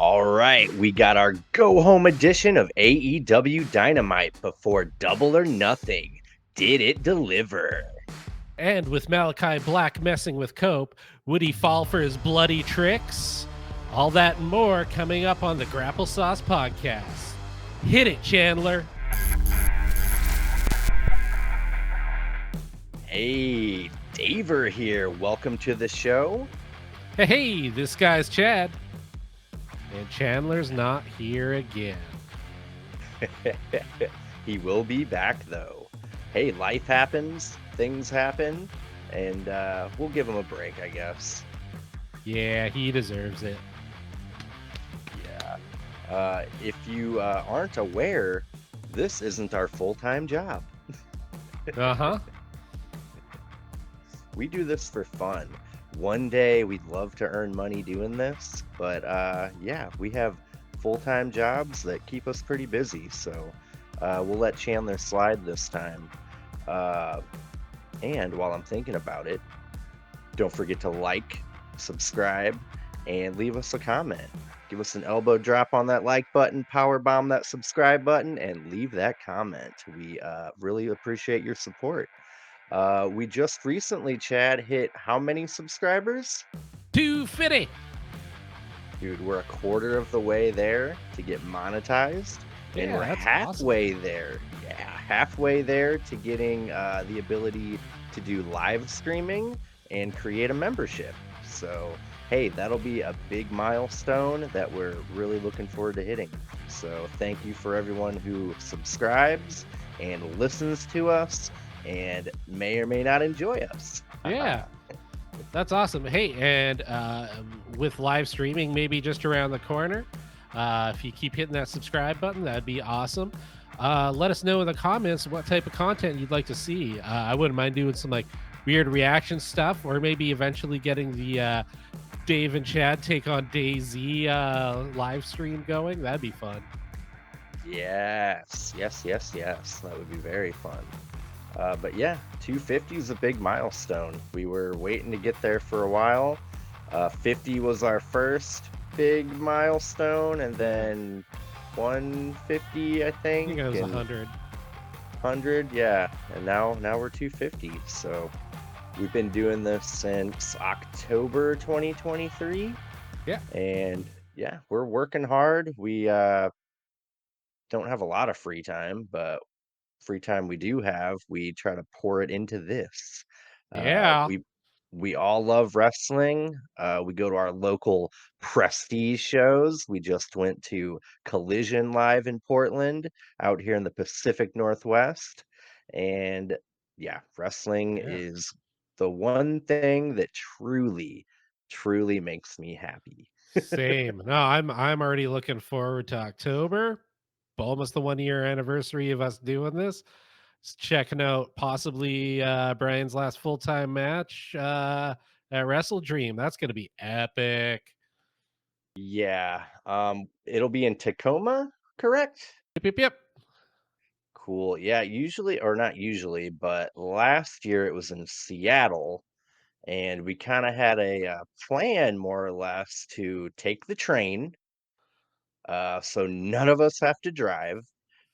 All right, we got our go home edition of AEW Dynamite before Double or Nothing. Did it deliver? And with Malachi Black messing with Cope, would he fall for his bloody tricks? All that and more coming up on the Grapple-Sauce podcast. Hit it, Chandler. Hey, Daver here. Welcome to the show. Hey, this guy's Chad. And Chandler's not here again. He will be back, though. Hey, life happens, things happen, and we'll give him a break, I guess. Yeah, he deserves it. Yeah. If you aren't aware, this isn't our full-time job. Uh-huh. We do this for fun. One day we'd love to earn money doing this, but yeah, we have full-time jobs that keep us pretty busy, so we'll let Chandler slide this time. And while I'm thinking about it, don't forget to like, subscribe, and leave us a comment. Give us an elbow drop on that like button, power bomb that subscribe button, and leave that comment. We really appreciate your support. We just recently, Chad, hit how many subscribers? 250. Dude, we're a quarter of the way there to get monetized, and Yeah, we're that's halfway there. Yeah, halfway there to getting the ability to do live streaming and create a membership. So, hey, that'll be a big milestone that we're really looking forward to hitting. So, thank you for everyone who subscribes and listens to us and may or may not enjoy us. Yeah, that's awesome. Hey, and with live streaming maybe just around the corner, if you keep hitting that subscribe button, that'd be awesome. Let us know in the comments what type of content you'd like to see. I wouldn't mind doing some like weird reaction stuff, or maybe eventually getting the Dave and Chad take on DayZ live stream going. That'd be fun. Yes. That would be very fun. But yeah, 250 is a big milestone. We were waiting to get there for a while. 50 was our first big milestone, and then 150, I think. I think it was and 100. 100, yeah. And now we're 250. So we've been doing this since October 2023. Yeah. And yeah, we're working hard. We don't have a lot of free time, but free time we do have, we try to pour it into this. Uh, Yeah. we we all love wrestling. We go to our local prestige shows. We just went to Collision Live in Portland, out here in the Pacific Northwest, and yeah, wrestling Yeah. is the one thing that truly makes me happy. Same. No, I'm already looking forward to October. Almost the 1 year anniversary of us doing this. Checking out possibly Brian's last full-time match at Wrestle Dream. That's gonna be epic. Yeah, it'll be in Tacoma, correct? Yep, yep, yep. Cool. Yeah, usually, or not usually, but last year it was in Seattle, and we kind of had a plan more or less to take the train, so none of us have to drive,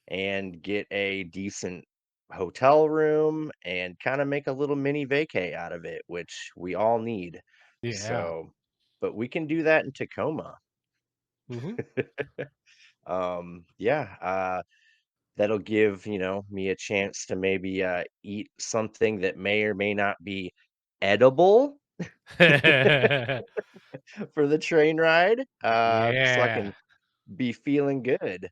and get a decent hotel room and kind of make a little mini vacay out of it, which we all need. Yeah. So, but we can do that in Tacoma. Hmm. Yeah. That'll give, me a chance to maybe, eat something that may or may not be edible for the train ride, so I Yeah. can be feeling good.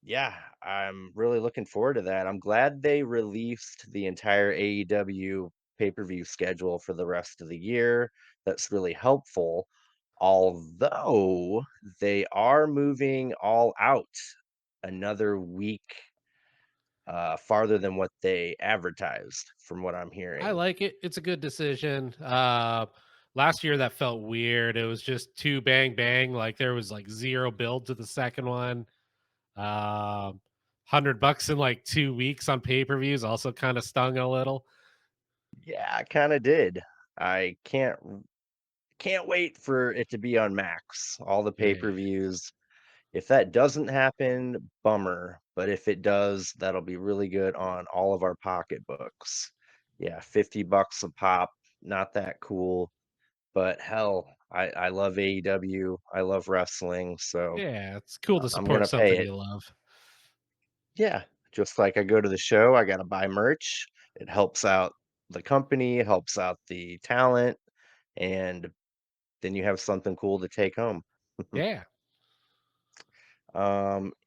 Yeah, I'm really looking forward to that. I'm glad they released the entire AEW pay-per-view schedule for the rest of the year. That's really helpful, although they are moving All Out another week farther than what they advertised, from what I'm I hearing. like it. It's a good decision. Last year that felt weird. It was just two bang bang. Like there was like zero build to the second one. 100 bucks in like 2 weeks on pay-per-views also kind of stung a little. Yeah, I kind of did. I can't wait for it to be on Max, all the Yeah. pay-per-views. If that doesn't happen, bummer, but if it does, that'll be really good on all of our pocketbooks. Yeah, 50 bucks a pop, not that cool, but hell, I love AEW, I love wrestling, so Yeah, it's cool to I'm support gonna pay something it. you love. Yeah, just like I go to the show, I gotta buy merch. It helps out the company, it helps out the talent, and then you have something cool to take home. Yeah.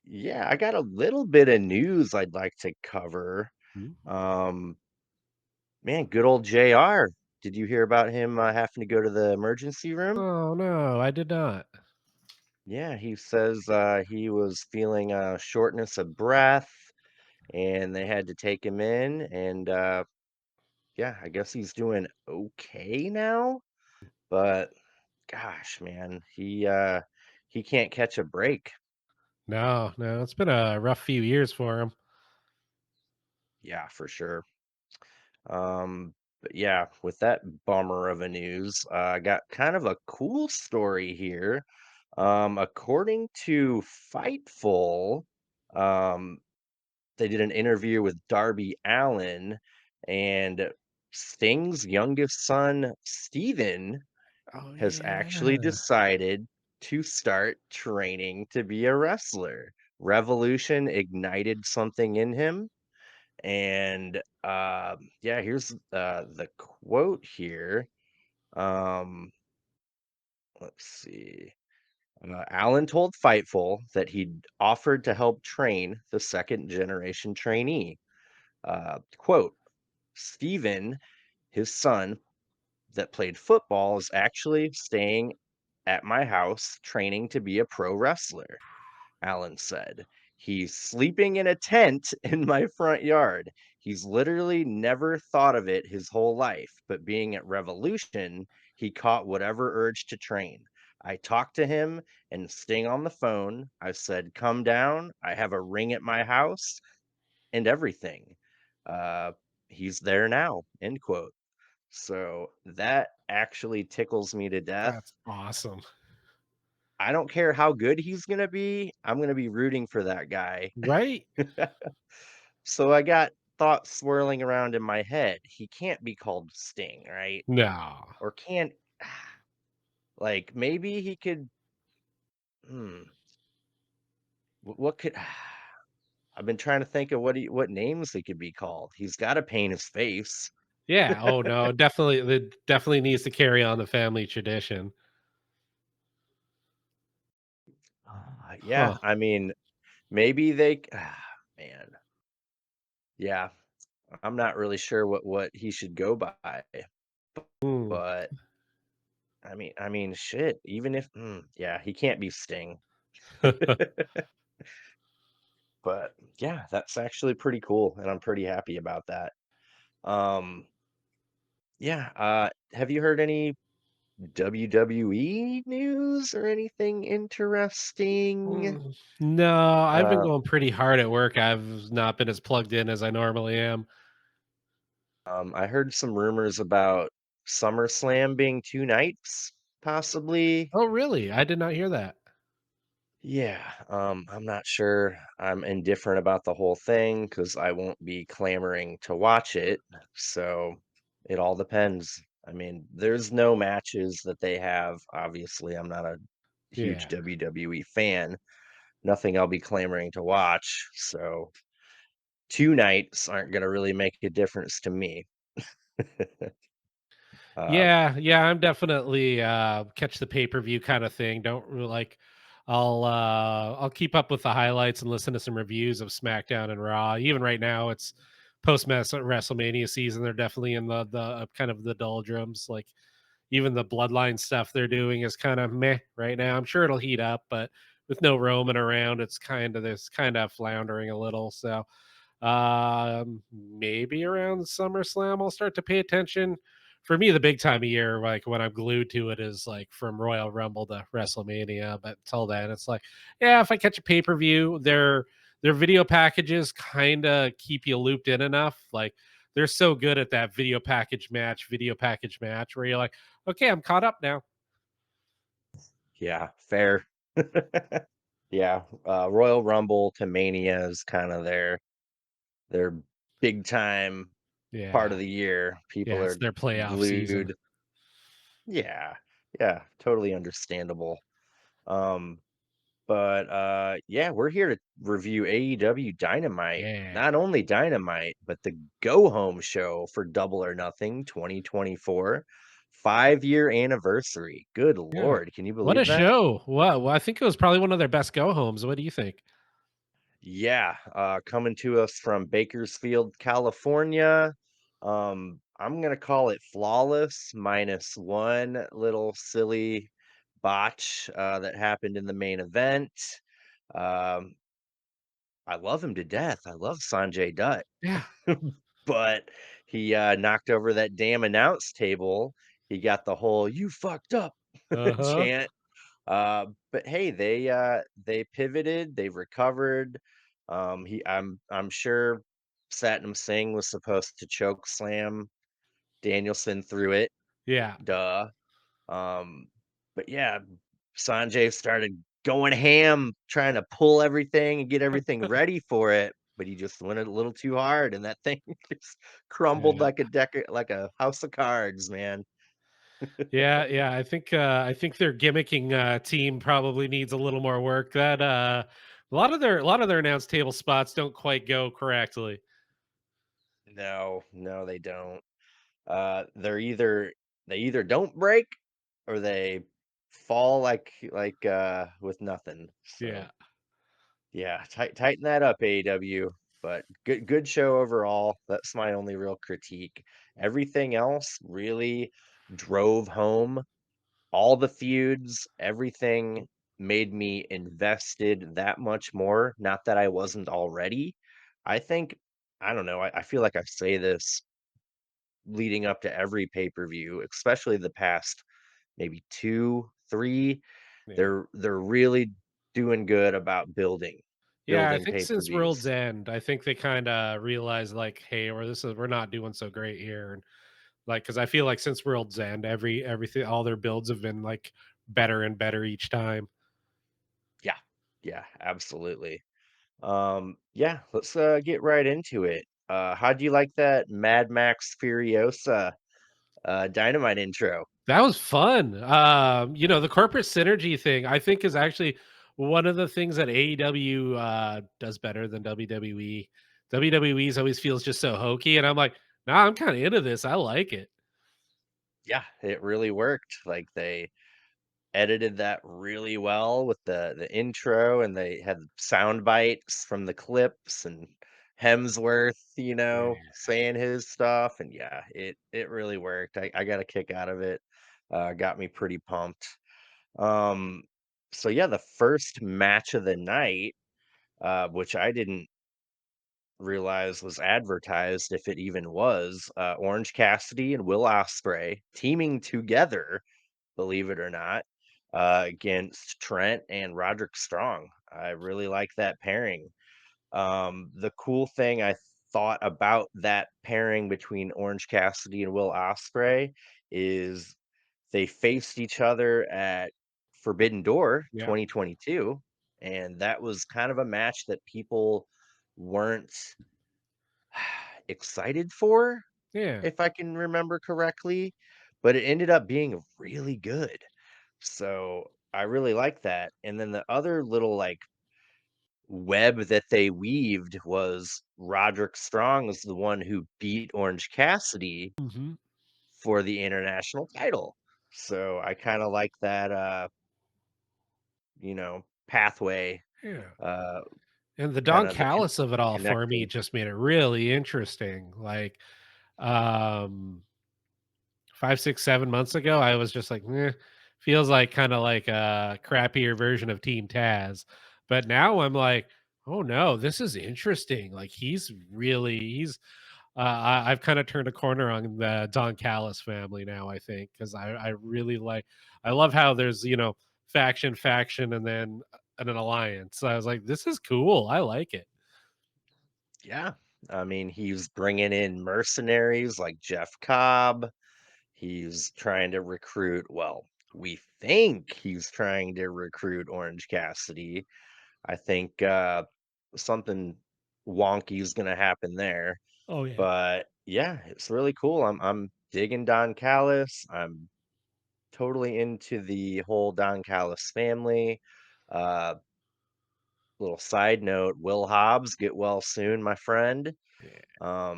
Yeah, I got a little bit of news I'd like to cover. Mhm. Um, Man, good old JR. Did you hear about him having to go to the emergency room? Oh, no, I did not. Yeah, he says he was feeling shortness of breath and they had to take him in. And yeah, I guess he's doing okay now. But gosh, man, he can't catch a break. No, no, it's been a rough few years for him. Yeah, for sure. But yeah, with that bummer of a news, I got kind of a cool story here. According to Fightful, um, they did an interview with Darby Allen, and Sting's youngest son, Steven, Oh, has actually yeah. decided to start training to be a wrestler. Revolution ignited something in him, and yeah, here's the quote here. Um, let's see. Allen told Fightful that he'd offered to help train the second generation trainee. Quote, Steven, his son that played football, is actually staying at my house training to be a pro wrestler. Allen said. He's sleeping in a tent in my front yard. He's literally never thought of it his whole life, but being at Revolution, he caught whatever urge to train. I talked to him and Sting on the phone. I said, come down. I have a ring at my house and everything. Uh, he's there now, end quote. So that actually tickles me to death. That's awesome. I don't care how good he's gonna be, I'm gonna be rooting for that guy. Right? So I got thoughts swirling around in my head. He can't be called Sting, right? No. Or can like maybe he could hmm, what could I've been trying to think of what names he could be called. He's got to paint his face. Yeah, oh, no, definitely it definitely needs to carry on the family tradition. Yeah, Huh. I mean, maybe they man. Yeah, I'm not really sure what he should go by, Mm. but shit, even if yeah, he can't be Sting. But yeah, that's actually pretty cool, and I'm pretty happy about that. Um, yeah, have you heard any WWE news or anything interesting? No, I've been Uh, going pretty hard at work. I've not been as plugged in as I normally am. I heard some rumors about SummerSlam being 2 nights, possibly. Oh, really? I did not hear that. Yeah, I'm not sure. I'm indifferent about the whole thing because I won't be clamoring to watch it. So it all depends. I mean, there's no matches that they have. Obviously, I'm not a huge Yeah. WWE fan. Nothing I'll be clamoring to watch. So 2 nights aren't going to really make a difference to me. um, Yeah, yeah, I'm definitely catch the pay-per-view kind of thing. Don't really like I'll keep up with the highlights and listen to some reviews of SmackDown and Raw. Even right now it's post WrestleMania season. They're definitely in the kind of the doldrums. Like even the bloodline stuff they're doing is kind of meh right now. I'm sure it'll heat up, but with no Roman around, it's kind of this kind of floundering a little. So maybe around SummerSlam, I'll start to pay attention. For me, the big time of year, like when I'm glued to it, is like from Royal Rumble to WrestleMania. But till then, it's like, yeah, if I catch a pay per view, their video packages kind of keep you looped in enough. Like they're so good at that video package match, where you're like, okay, I'm caught up now. Yeah, fair. Yeah, Royal Rumble to Mania is kinda their big time part Yeah. of the year. People Yeah, it's are their playoff season. glued. Yeah, yeah, totally understandable. Um, but, yeah, we're here to review AEW Dynamite. Yeah. Not only Dynamite, but the go home show for Double or Nothing 2024 5-year anniversary. Good Yeah. lord, can you What a believe that? show. Wow, well, I think it was probably one of their best go homes. What do you think? Yeah, coming to us from Bakersfield, California. I'm gonna call it flawless, minus one little silly botch that happened in the main event. Um, I love him to death. I love Sanjay Dutt, Yeah. but he knocked over that damn announce table. He got the whole "you fucked up" Uh-huh. chant. But hey, they pivoted, they recovered. I'm sure Satnam Singh was supposed to choke slam Danielson through it. Yeah. Duh. Um, but yeah, Sanjay started going ham, trying to pull everything and get everything ready for it. But he just went a little too hard, and that thing just crumbled Yeah. like a like a house of cards, man. Yeah, yeah, I think their gimmicking, team probably needs a little more work. That, a lot of their announce table spots don't quite go correctly. No, no, they don't. They either don't break or they fall like with nothing. Yeah. So yeah, tighten that up, AEW. But good show overall. That's my only real critique. Everything else really drove home all the feuds, everything made me invested that much more. Not that I wasn't already. I think I don't know. I feel like I say this leading up to every pay-per-view, especially the past maybe 2, 3, Yeah. they're really doing good about Yeah, I building think since World's pay-per-views. End, I think they kinda realized, like, "Hey, we're not doing so great here," and, like, because I feel like since World's End, everything all their builds have been, like, better and better each time. Yeah. Yeah, absolutely. Yeah, let's, get right into it. How'd you like that Mad Max Furiosa, Dynamite intro? That was fun. The corporate synergy thing, I think, is actually one of the things that AEW does better than WWE. WWE's always feels just so hokey, and I'm like, nah, I'm kind of into this. I like it. Yeah, it really worked. Like, they edited that really well with the intro, and they had sound bites from the clips and Hemsworth, Yeah. saying his stuff, and yeah, it really worked. I got a kick out of it. Got me pretty pumped. Um, so yeah, the first match of the night, which I didn't realize was advertised, if it even was, Orange Cassidy and Will Ospreay teaming together, believe it or not, against Trent and Roderick Strong. I really like that pairing. The cool thing I thought about that pairing between Orange Cassidy and Will Ospreay is they faced each other at Forbidden Door Yeah. 2022, and that was kind of a match that people weren't excited for, Yeah. if I can remember correctly, but it ended up being really good. So I really like that. And then the other little like web that they weaved was Roderick Strong was the one who beat Orange Cassidy Hmm. for the international title. So I kind of like that pathway Yeah. uh And the kind Don of Callis of it all for me connection. just made it really interesting. Like, um 5, 6, 7 months ago, I was just like, "Meh," feels like kinda like a crappier version of Team Taz. But now I'm like, "Oh, no, this is interesting." Like, I've kinda turned a corner on the Don Callis family now, I think, 'cause I really I love how there's, faction, and an alliance. So I was like, "This is cool. I like it." Yeah. I mean, he's bringing in mercenaries like Jeff Cobb. He's trying to recruit, well, we think he's trying to recruit Orange Cassidy. I think something wonky is going to happen there. Oh yeah. But yeah, it's really cool. I'm digging Don Callis. I'm totally into the whole Don Callis family. Uh, Little side note: Will Hobbs, get well soon, my friend. Yeah.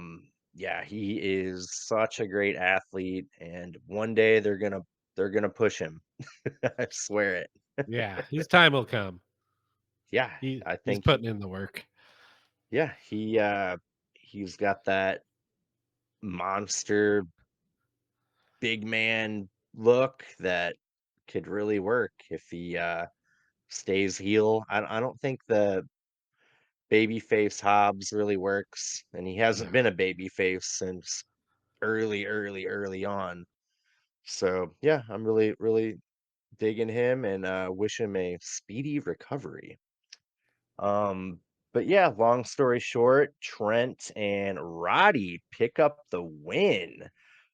Yeah, he is such a great athlete, and one day they're gonna push him. I swear it. Yeah. His time will come. Yeah, I He's think putting in the work. yeah, he's got that monster big man look that could really work if he stays heel. I don't think the babyface Hobbs really works, and he hasn't No. been a babyface since early on. So yeah, I'm really digging him and wish him a speedy recovery. Um, but yeah, long story short, Trent and Roddy pick up the win.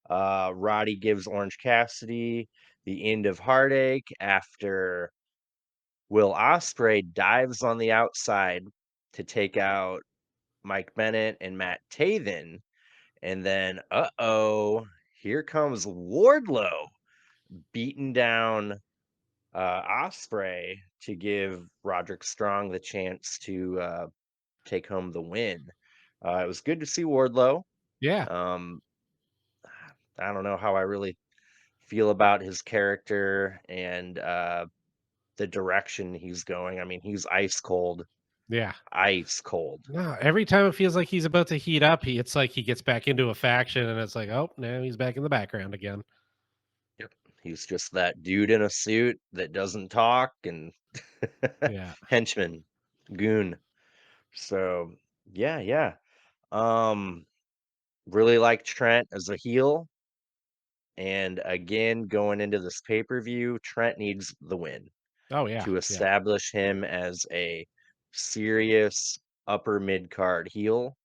Roddy gives Orange Cassidy the end of heartache after Will Osprey dives on the outside to take out Mike Bennett and Matt Taven. And then, here comes Wardlow beating down Osprey to give Roderick Strong the chance to take home the win. It was good to see Wardlow. Yeah. Um, I don't know how I really feel about his character and the direction he's going. I mean, he's Yeah. ice cold. No, every time it feels like he's about to heat up, it's like he gets back into a faction and it's like, oh, now he's back in the background again. Yep. He's just that dude in a suit that doesn't talk and Yeah. henchman, goon. So yeah, yeah. Um, really like Trent as a heel. And again, going into this pay-per-view, Trent needs the win Oh yeah. to Yeah. establish him as a serious upper mid card heel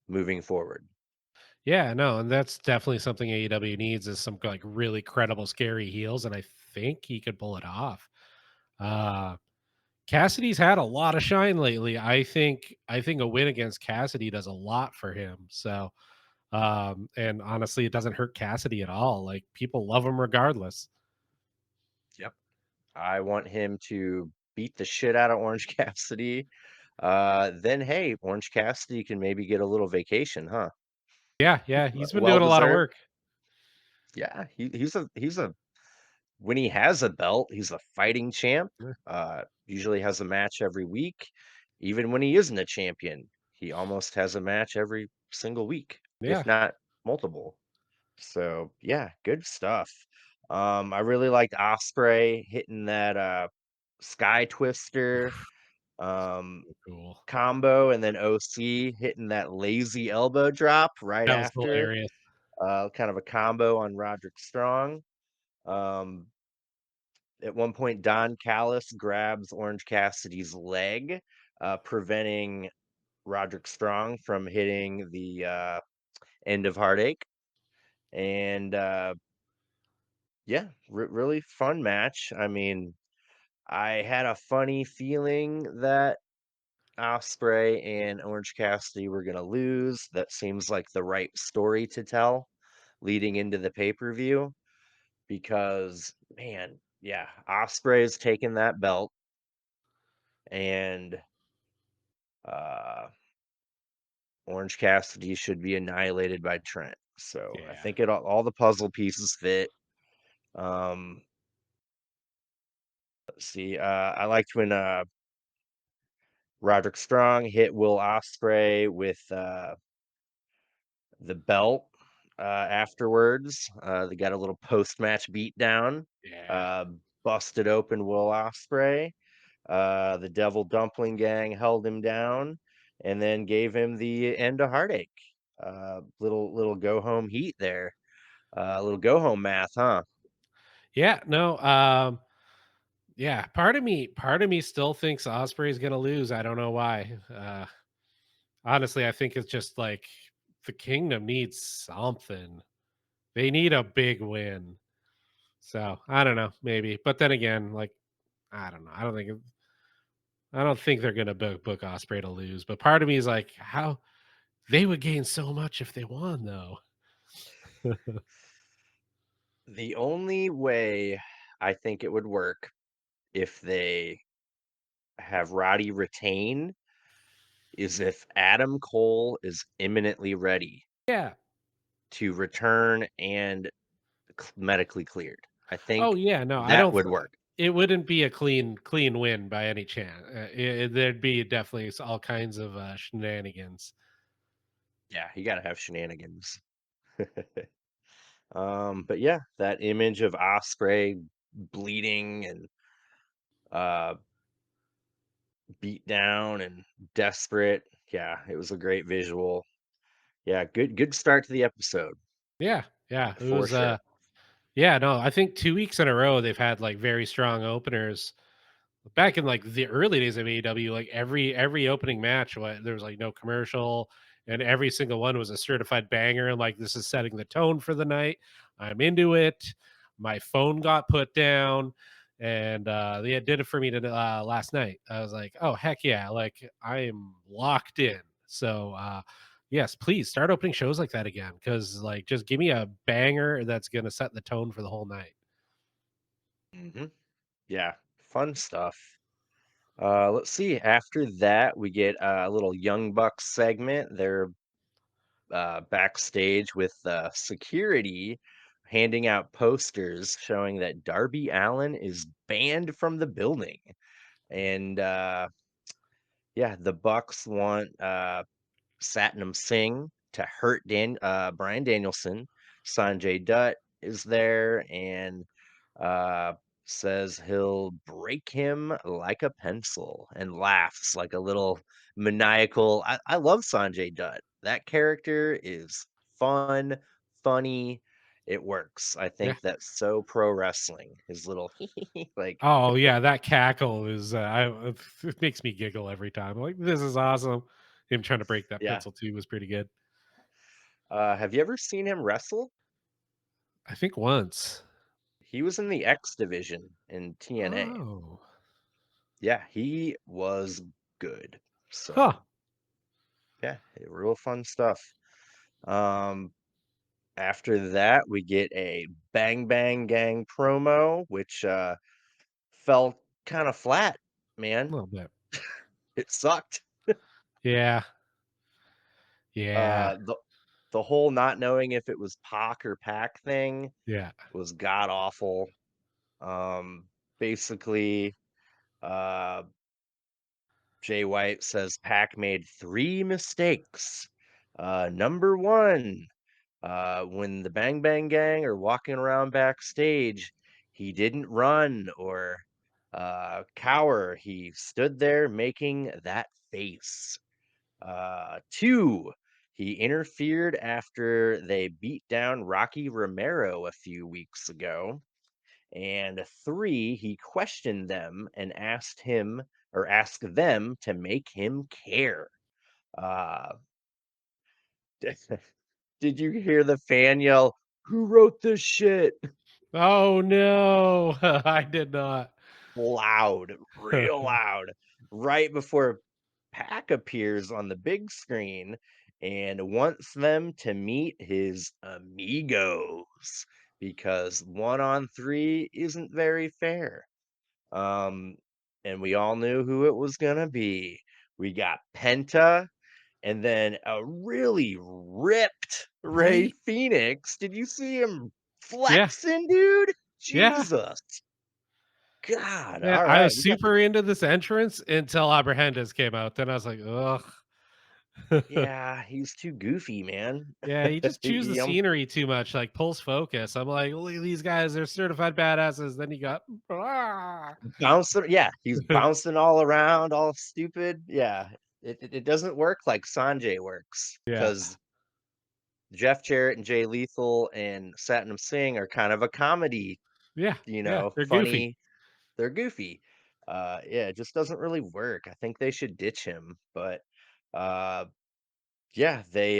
moving forward. Yeah, no, and that's definitely something AEW needs is some like really credible, scary heels, and I think he could pull it off. Uh Cassidy's had a lot of shine lately. I think a win against Cassidy does a lot for him. So and honestly, it doesn't hurt Cassidy at all. Like people love him regardless. Yep. I want him to beat the shit out of Orange Cassidy. Then hey, Orange Cassidy can maybe get a little vacation, huh? Yeah, yeah, he's been Well doing a lot of deserved. work. Yeah, he's a when he has a belt, he's a fighting champ. Yeah, Usually has a match every week. Even when he isn't a champion, he almost has a match every single week, if yeah, not multiple. So yeah, good stuff. I really liked Osprey hitting that Sky Twister um cool. combo, and then OC hitting that lazy elbow drop right That was after. hilarious. Kind of a combo on Roderick Strong. Um, at one point, Don Callis grabs Orange Cassidy's leg, preventing Roderick Strong from hitting the end of Heartache. And yeah, really fun match. I mean, I had a funny feeling that Osprey and Orange Cassidy were going to lose. That seems like the right story to tell leading into the pay per view because, man, yeah, Osprey has taken that belt and uh, Orange Cassidy should be annihilated by Trent. So I Yeah, think all the puzzle pieces fit. Um, let's see. I liked when Roderick Strong hit Will Osprey with the belt afterwards. They got a little post match beatdown. yeah. Uh, Busted open Will Osprey. The Devil Dumpling Gang held him down and then gave him the end of Heartache. Little go home heat there. Little go home math, huh? Yeah, no, yeah, part of me still thinks Osprey's gonna lose. I don't know why. Honestly, I think it's just like the kingdom needs something. They need a big win. So I don't know, maybe. But then again, like I don't know. I don't think they're gonna book Osprey to lose. But part of me is like, how they would gain so much if they won, though. The only way I think it would work if they have Roddy retain is if Adam Cole is imminently ready Yeah. to return and medically cleared. I Oh think yeah. No, I that don't. would work. It wouldn't be a clean win by any chance. There'd be definitely all kinds of shenanigans. Yeah, you gotta have shenanigans. But yeah, that image of Osprey bleeding and uh beat down and desperate. Yeah, it was a great visual. Yeah, good start to the episode Yeah. Yeah. It for was. sure. Yeah. No, I think 2 weeks in a row they've had like very strong openers. Back in, like, the early days of AEW, like, every opening match, there was, like, no commercial, and every single one was a certified banger, and, like, this is setting the tone for the night. I'm into it. My phone got put down, and, yeah, it did it for me last night. I was like, "Oh, heck yeah," like, I am locked in. So, yes, please start opening shows like that again, because like, just give me a banger that's gonna set the tone for the whole night. Hmm. Yeah, fun stuff. Let's see. After that, we get a little Young Bucks segment. They're backstage with security handing out posters showing that Darby Allen is banned from the building. And yeah, the Bucks want Satnam Singh to hurt Brian Danielson. Sanjay Dutt is there and uh, says he'll break him like a pencil and laughs like a little maniacal. I love Sanjay Dutt. That character is fun, funny. It works. I Yeah. think that's so pro wrestling. His little like, Oh, yeah, that cackle is, it makes me giggle every time, like, "This is awesome." Him trying to break that yeah. pencil too was pretty good. Have you ever seen him wrestle? I think once. He was in the X division in TNA. Oh. Yeah, he was good. So, Huh. yeah, real fun stuff. Um, After that, we get a Bang Bang Gang promo, which fell kind of flat, A man. little bit. It sucked. Yeah. Yeah. The whole not knowing if it was Pac or Pac thing Yeah. was god awful. Basically, uh, Jay White says Pac made three mistakes. Number one, when the Bang Bang Gang are walking around backstage, he didn't run or cower. He stood there making that face. Two, he interfered after they beat down Rocky Romero a few weeks ago. And three, he questioned them and asked them to make him care. Uh, did you hear the fan yell, "Who wrote this shit?" Oh, no. I did not. Loud, real loud, right before Pac appears on the big screen and wants them to meet his amigos because 1-on-3 isn't very fair. Um, and we all knew who it was gonna be. We got Penta and then a really ripped Ray Right? Phoenix. Did you see him Yeah. flexing, dude? Yeah. Jesus. God. Yeah, All I right. was We got the super into this entrance until Abrahandas came out, then I was like, "Ugh." Yeah, he's too goofy, man. Yeah, he just chews the He, scenery too much, like, pulls focus. I'm like, "Look at these guys, they're certified badasses." Then you got "Ah." bouncing yeah, he's bouncing all around, all stupid. Yeah. It doesn't work like Sanjay works Yeah. because Jeff Jarrett and Jay Lethal and Satnam Singh are kind of a comedy, Yeah, yeah, they're goofy. funny. They're goofy. Yeah, it just doesn't really work. I think they should ditch him, but uh Yeah, they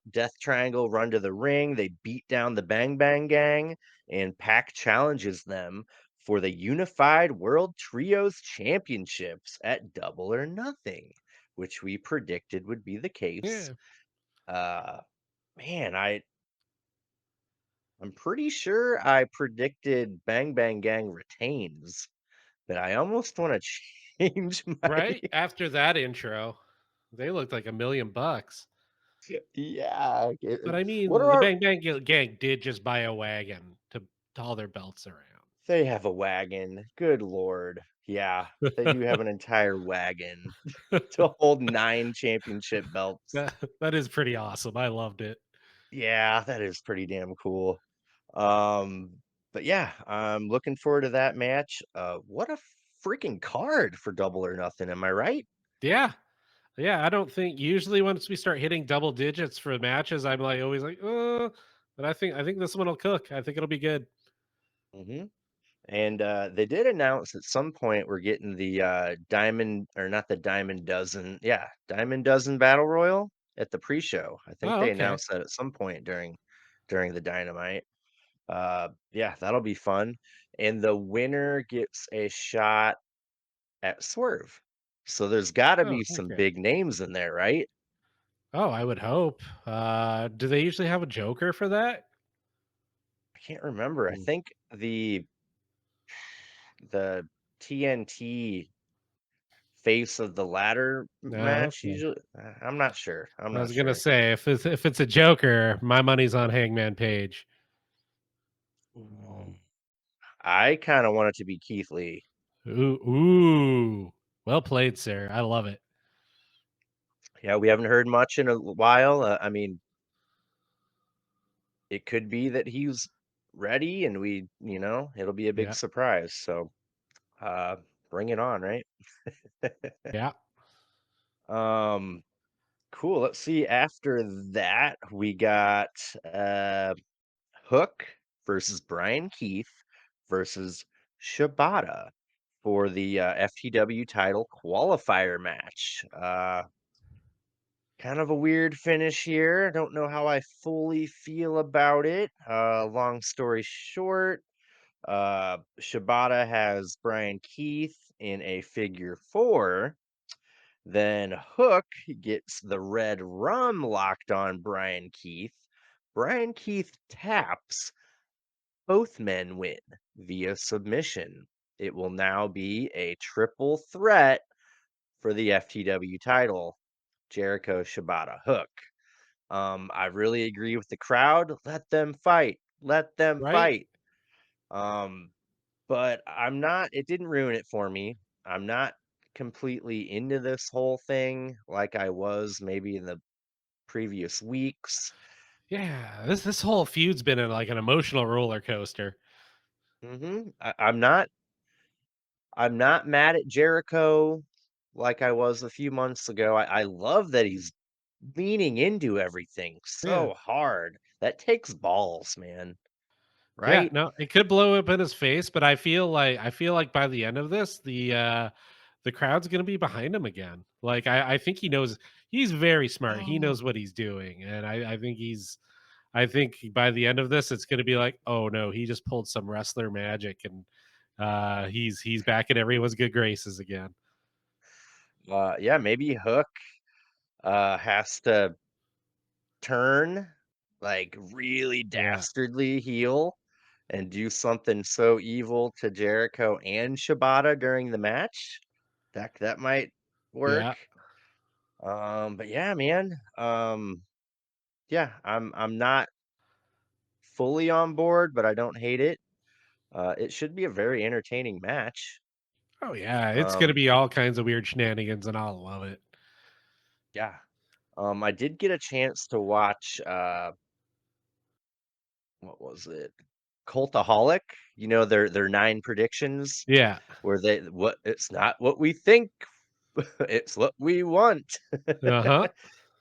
Death Triangle run to the ring, they beat down the Bang Bang Gang, and Pac challenges them for the Unified World Trios Championships at Double or Nothing, which we predicted would be the case. Yeah, Uh Man, I'm pretty sure I predicted Bang Bang Gang retains, but I almost want to change my right after that intro, they looked like $1,000,000. yeah. But I What mean, are the our Bang Bang Gang did just buy a wagon to haul their belts around. They have a wagon. Good lord. Yeah, they do have an entire wagon to hold 9 championship belts. That is pretty awesome. I loved it. Yeah, that is pretty damn cool. But yeah, I'm looking forward to that match. What a freaking card for Double or Nothing, am I right? Yeah. Yeah, I don't think usually once we start hitting double digits for matches, I'm like always like, but I think this one will cook. I think it'll be good. Mhm. And, they did announce at some point we're getting the, Diamond or not the Diamond Dozen Diamond Dozen Battle Royal at the pre-show. I think Oh, they okay. announced that at some point during the Dynamite. Yeah, that'll be fun, and the winner gets a shot at Swerve. So there's gotta Oh, be some okay. big names in there, right? Oh, I would hope. Do they usually have a Joker for that? I can't remember. I Mm, think the TNT face of the ladder no, match okay. usually I'm not sure, I'm I not was gonna sure. say if it's a Joker, my money's on Hangman Page. Mm. I kinda want it to be Keith Lee. Ooh, well played, sir. I love it. Yeah, we haven't heard much in a while, I mean, it could be that he's ready and it'll be a big Yeah, surprise, so, bring it on, right? yeah. Um, cool, let's see, after that, we got, Hook versus Brian Keith versus Shibata for the, FTW title qualifier match. Kind of a weird finish here. I don't know how I fully feel about it. Long story short, Shibata has Brian Keith in a figure four. Then Hook gets the red rum locked on Brian Keith. Brian Keith taps. Both men win via submission. It will now be a triple threat for the FTW title. Jericho, Shibata, Hook. I really agree with the crowd. Let them fight. Let them Right? fight. Um, but it didn't ruin it for me. I'm not completely into this whole thing like I was maybe in the previous weeks. Yeah. This whole feud's been like an emotional roller coaster. I'm not mad at Jericho like I was a few months ago. I love that he's leaning into everything Yeah. so hard. That takes balls, man. Yeah, Right? no, it could blow up in his face, but I feel like by the end of this, the crowd's gonna be behind him again. Like I think he's very smart. He Oh. knows what he's doing. And I think by the end of this, it's gonna be like, oh no, he just pulled some wrestler magic and he's back in everyone's good graces again. Yeah, maybe Hook has to turn like really Yeah. dastardly heel and do something so evil to Jericho and Shibata during the match. That might Yeah. work. But yeah, man. Yeah, I'm not fully on board, but I don't hate it. It should be a very entertaining match. Oh yeah. It's gonna Um, be all kinds of weird shenanigans and I'll love it. yeah. I did get a chance to watch what was it? Cultaholic. You know their 9 predictions Yeah. where they what it's not what we think, it's what we want. Uh-huh.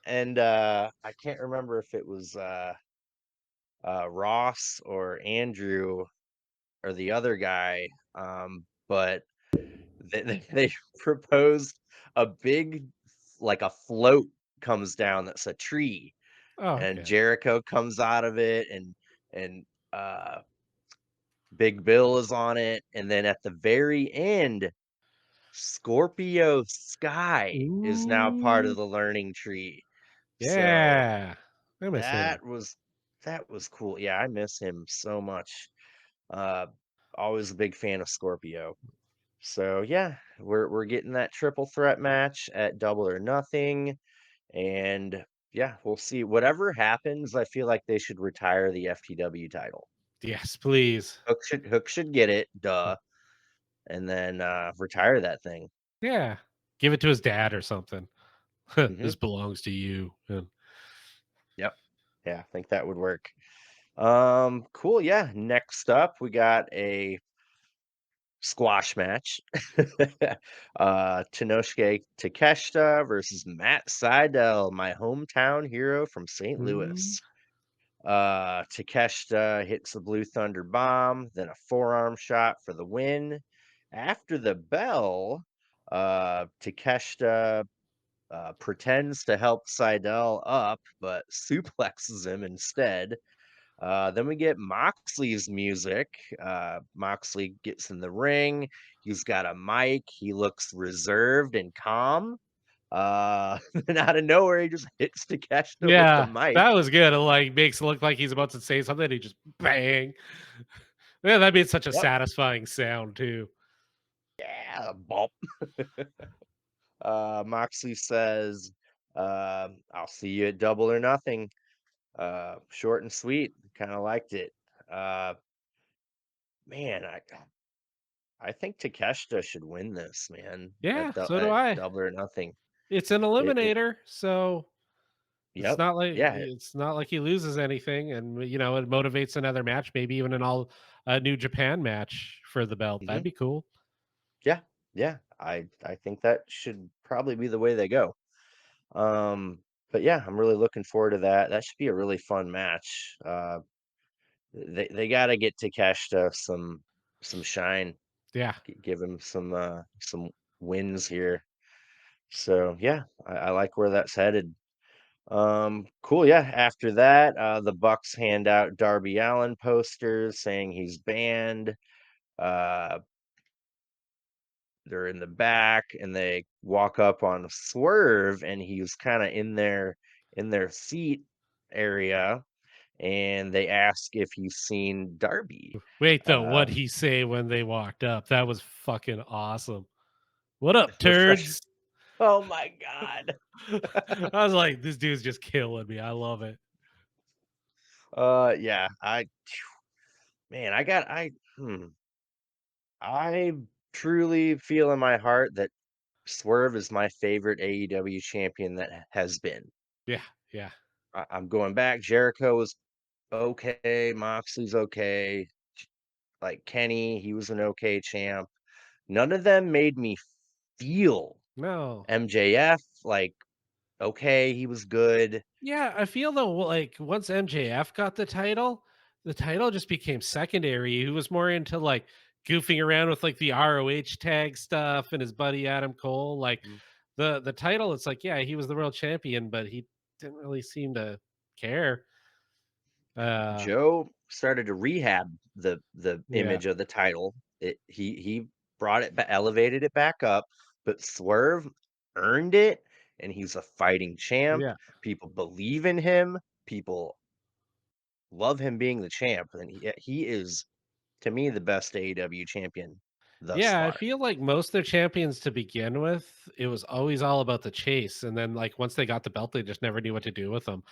And I can't remember if it was Ross or Andrew or the other guy, but they proposed a big like a float comes down that's a tree, Oh, and okay. Jericho comes out of it, and Big Bill is on it, and then at the very end, Scorpio Sky is now part of Ooh, the learning tree. So yeah. I miss him. that was that was cool. Yeah, I miss him so much. Uh, Always a big fan of Scorpio. So yeah, we're getting that triple threat match at Double or Nothing, and yeah, we'll see. Whatever happens, I feel like they should retire the FTW title. Yes, please. Hook should get it, duh, and then retire that thing. Yeah. Give it to his dad or something. Hmm. This belongs to you. And Yep. Yeah, I think that would work. Cool. Yeah. Next up, we got a squash match. Tenosuke Takeshita versus Matt Sydal, my hometown hero from St. mm, Louis. Takeshita hits the Blue Thunder bomb, then a forearm shot for the win. After the bell, Takeshita pretends to help Seidel up, but suplexes him instead. Then we get Moxley's music. Moxley gets in the ring. He's got a mic. He looks reserved and calm. Then out of nowhere, he just hits Takeshita with the yeah, mic. that was good. It like makes it look like he's about to say something. He just bang. Yeah, that made such a Yep. satisfying sound too. Yeah. Bump. Moxley says, "I'll see you at Double or Nothing." Short and sweet. Kind of liked it. Uh, Man, I think Takeshita should win this, man, Yeah, so do at I. Double or Nothing. It's an It eliminator, so Yep. Yeah. it's not like he loses anything, and it motivates another match, maybe even an all New Japan match for the belt. That'd Mhm. be cool. Yeah. Yeah. I think that should probably be the way they go. Um, but yeah, I'm really looking forward to that. That should be a really fun match. They gotta get Takeshita some shine, Yeah, give him some wins here. So yeah, I like where that's headed. Cool. Yeah. After that, the Bucks hand out Darby Allen posters saying he's banned. Uh, they're in the back, and they walk up on Swerve, and he's kind of in their seat area, and they ask if he's seen Darby. wait though, what Um, he say when they walked up? That was fucking awesome. What up, the fresh. turds? Oh my god. I was like, this dude's just killing me. I love it. Yeah. Man, I truly feel in my heart that Swerve is my favorite AEW champion that has been. Yeah, yeah. I'm going back. Jericho was okay. Moxley's okay. Like Kenny, he was an okay champ. None of them made me feel No. MJF like okay, he was good. Yeah, I feel though, like once MJF got the title just became secondary. He was more into like goofing around with like the ROH tag stuff and his buddy Adam Cole. Like Mm. the title, it's like, yeah, he was the world champion, but he didn't really seem to care. Uh Joe started to rehab the yeah, image of the title. He brought it elevated it back up, but Swerve earned it, and he's a fighting champ. yeah. People believe in him. People love him being the champ, and he is, to me, the best AEW champion thus Yeah, I far. feel like most of their champions to begin with, it was always all about the chase. And then like once they got the belt, they just never knew what to do with them.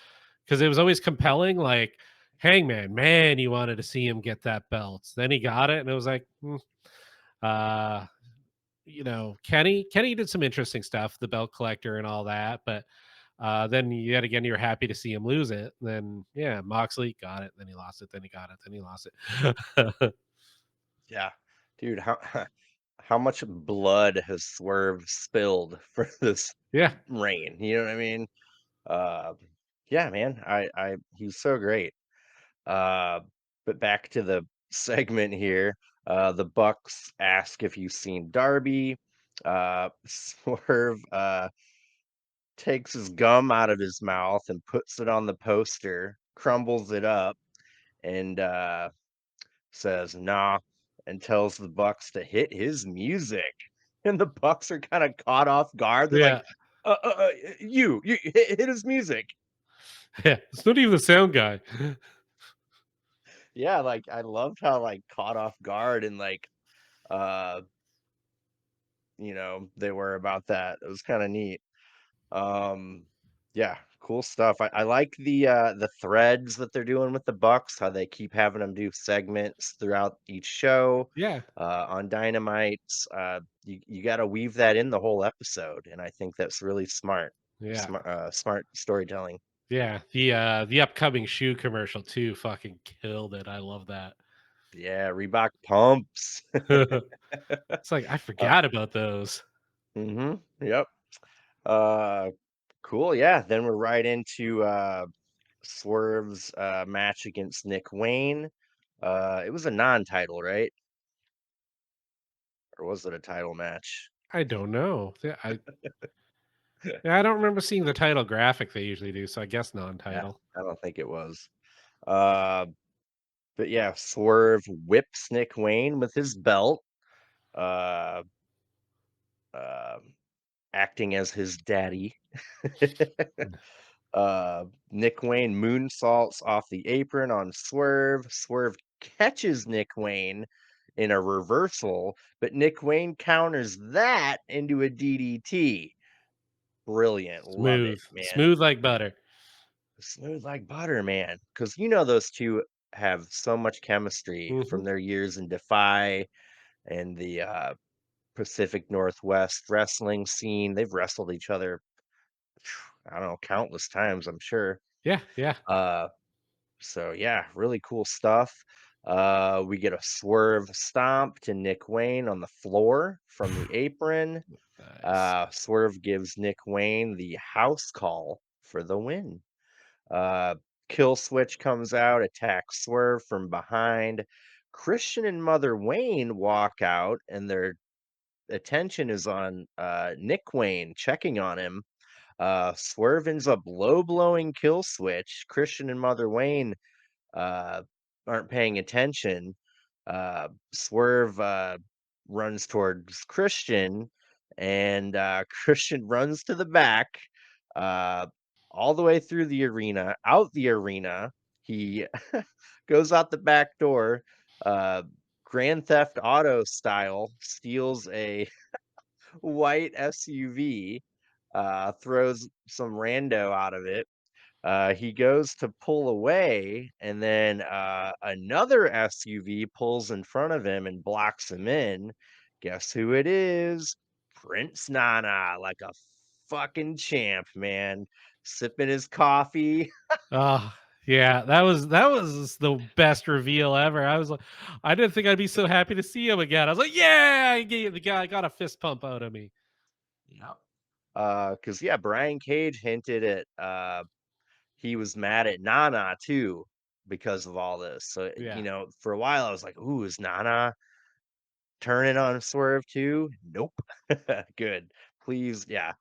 Because it was always compelling, like Hangman, man, you wanted to see him get that belt. Then he got it, and it was like, uh, Kenny did some interesting stuff, the belt collector and all that, but then yet again, you're happy to see him lose it. Then yeah, Moxley got it, then he lost it, then he got it, then he lost it. Yeah, dude, how how much blood has Swerve spilled for this Yeah, reign? You know what I mean? Uh, yeah, man, he's so great. Uh, but back to the segment here. The Bucks ask if you've seen Darby. Swerve takes his gum out of his mouth and puts it on the poster, crumbles it up, and says, "Nah," and tells the Bucks to hit his music. And the Bucks are kind of caught off guard. They're like, Yeah. you hit his music." Yeah. It's not even the sound guy. Yeah, like I loved how like caught off guard and like uh they were about that. It was kind of neat. Um, yeah, cool stuff. I like the threads that they're doing with the Bucks, how they keep having them do segments throughout each show. Yeah. On Dynamite, you got to weave that in the whole episode, and I think that's really smart, Yeah. smart storytelling. Yeah. The upcoming shoe commercial too fucking killed it. I love that. Yeah, Reebok pumps. It's like I uh, forgot about those. yep. Uh, cool. Yeah. Then we're right into Swerve's match against Nick Wayne. It was a non-title, right? Or was it a title match? I don't know. Yeah, I don't remember seeing the title graphic they usually do, so I guess Yeah, non-title. I don't think it was. Uh, but yeah, Swerve whips Nick Wayne with his belt, uh, uh, acting as his daddy. Nick Wayne moonsaults off the apron on Swerve. Swerve catches Nick Wayne in a reversal, but Nick Wayne counters that into a DDT. Brilliant. Love it, Smooth. man. Smooth like butter. Smooth like butter, man. Because those two have so much chemistry from Mhm. their years in Defy and the Pacific Northwest wrestling scene. They've wrestled each other, I don't know, countless times, I'm sure. Yeah, yeah. Uh, So yeah, really cool stuff. We get a swerve stomp to Nick Wayne on the floor from the apron. Nice. Swerve gives Nick Wayne the house call for the win. Uh, Kill Switch comes out, attacks Swerve from behind. Christian and Mother Wayne walk out, and their attention is on Nick Wayne checking on him. Swerve ends up low blowing Kill Switch. Christian and Mother Wayne uh, aren't paying attention. Swerve runs towards Christian, and Christian runs to the back, uh, all the way through the arena, out the arena. He goes out the back door, uh, Grand Theft Auto style, steals a white SUV, throws some rando out of it. He goes to pull away, and then another SUV pulls in front of him and blocks him in. Guess who it is? Prince Nana, like a fucking champ, man. Sipping his coffee. Oh, yeah, that was the best reveal ever. I was like, I didn't think I'd be so happy to see him again. I was like, "Yeah!" The guy got a fist pump out of me. Yep. Because yeah, Brian Cage hinted at he was mad at Nana too because of all this. So Yeah. for a while I was like, "Ooh, is Nana turning on Swerve too?" Nope. Good. Please, yeah.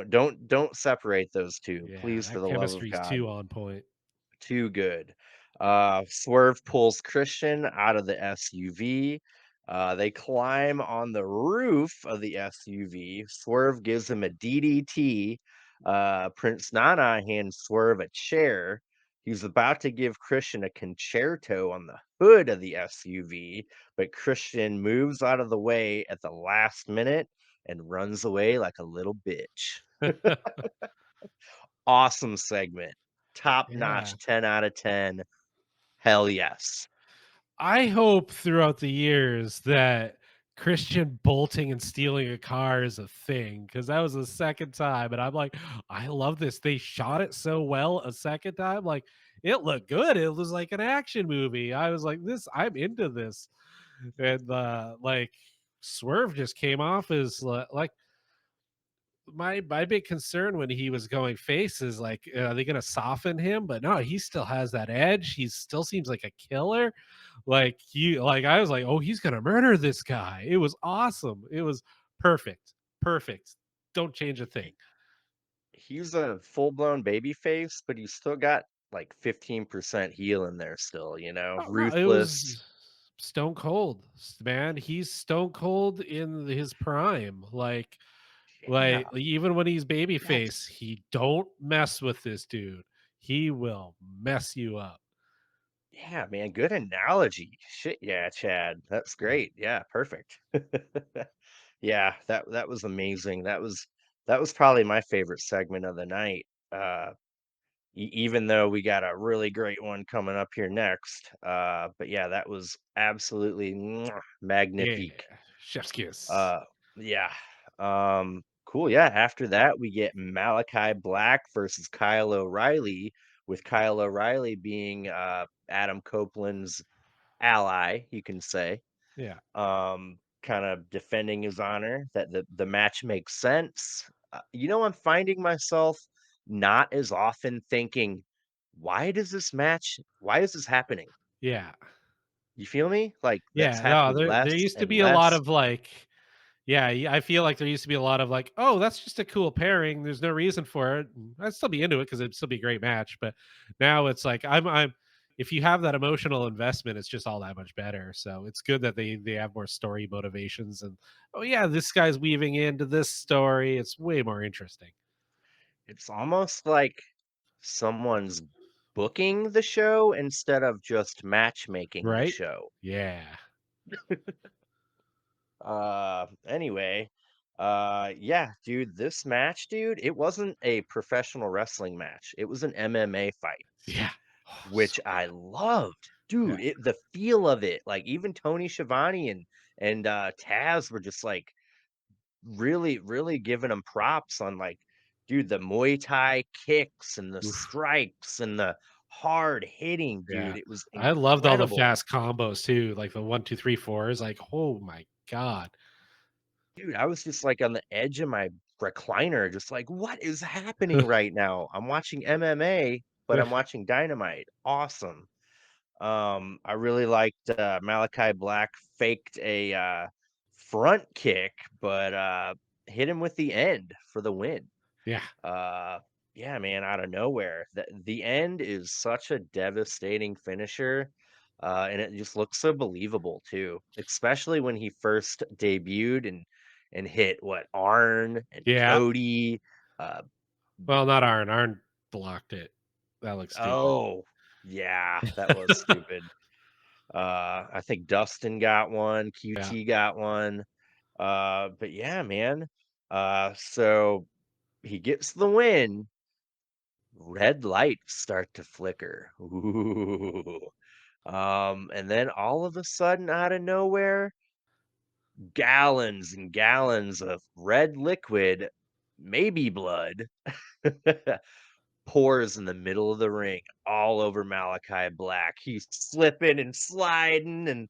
Don't separate those 2, Yeah, please, for that the love of chemistry's God. too on point. Too good. Swerve pulls Christian out of the SUV. They climb on the roof of the SUV. Swerve gives him a DDT. Prince Nana hands Swerve a chair. He's about to give Christian a concerto on the hood of the SUV, but Christian moves out of the way at the last minute and runs away like a little bitch. Awesome segment. Top Yeah. notch, 10 out of 10. Hell yes. I hope throughout the years that Christian bolting and stealing a car is a thing, because that was the second time, and I'm like, I love this. They shot it so well a second time. Like, it looked good. It was like an action movie. I was like, I'm into this. And like Swerve just came off as like my big concern when he was going face is like, are they gonna soften him? But no, he still has that edge. He still seems like a killer. Like I was like, oh, he's gonna murder this guy. It was awesome. It was perfect. Perfect. Don't change a thing. he's a full-blown baby face, but he's still got like 15% heel in there still, Oh, no, it ruthless. was Stone Cold, man. He's Stone Cold in his prime. Yeah, Even when he's that's babyface, he don't mess with this dude. He will mess you up. yeah, man, good analogy. Shit, yeah, Chad. That's great. Yeah, perfect. Yeah, that was amazing. That was probably my favorite segment of the night. Even though we got a really great one coming up here next. But yeah, that was absolutely Yeah, magnifique. chef's kiss. Uh, yeah. Cool. Yeah. After that, we get Malachi Black versus Kyle O'Reilly, with Kyle O'Reilly being Adam Copeland's ally, you can say. Yeah, Kind of defending his honor, that the match makes sense. I'm finding myself not as often thinking, why is this happening? yeah, You feel me? Like that's yeah. No, happening there less used to and be a lot less. of yeah, I feel like there used to be a lot of oh, that's just a cool pairing. There's no reason for it. I'd still be into it because it'd still be a great match. But now it's like I'm if you have that emotional investment, it's just all that much better. So it's good that they have more story motivations and oh yeah, this guy's weaving into this story. It's way more interesting, It's almost like someone's booking the show instead of just matchmaking the right? show. Yeah, Anyway, yeah, dude, this match, dude, it wasn't a professional wrestling match. It was an MMA fight, yeah. Oh, so which I loved. yeah, Dude, the feel of it, like even Tony Schiavone and Taz were just like really, really giving him props on like, dude, the Muay Thai kicks and the oof, strikes and the hard hitting, yeah. dude. It was I loved all the incredible. fast combos too, like the 1, 2, 3, 4s. Like, oh my god. Dude, I was just like on the edge of my recliner, just like, what is happening right now? I'm watching MMA, but I'm watching Dynamite. Awesome. I really liked Malachi Black faked a front kick, but hit him with the end for the win. Yeah. Uh, yeah, man, out of nowhere. The end is such a devastating finisher, and it just looks so believable too, especially when he first debuted and hit what Arn and Yeah. Cody. Uh, Well, not Arn. Arn blocked it. That looks stupid. oh, yeah, that was stupid. I think Dustin got one, Yeah. QT got one. But yeah, man. So he gets the win. Red lights start to flicker. Ooh. And then all of a sudden, out of nowhere, gallons and gallons of red liquid, maybe blood, pours in the middle of the ring all over Malachi Black. He's slipping and sliding, and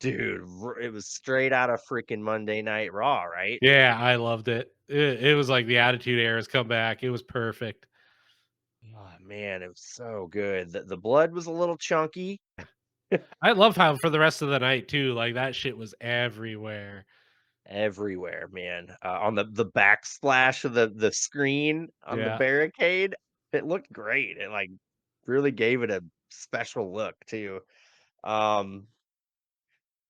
dude, it was straight out of freaking Monday Night Raw, right? Yeah, I loved it. It was like the Attitude Era's come back. It was perfect. Oh man, it was so good. The blood was a little chunky. I love how for the rest of the night too, like that shit was everywhere. Everywhere, man. On the backsplash of the screen on the Yeah. barricade, it looked great. It, like, really gave it a special look too. Um,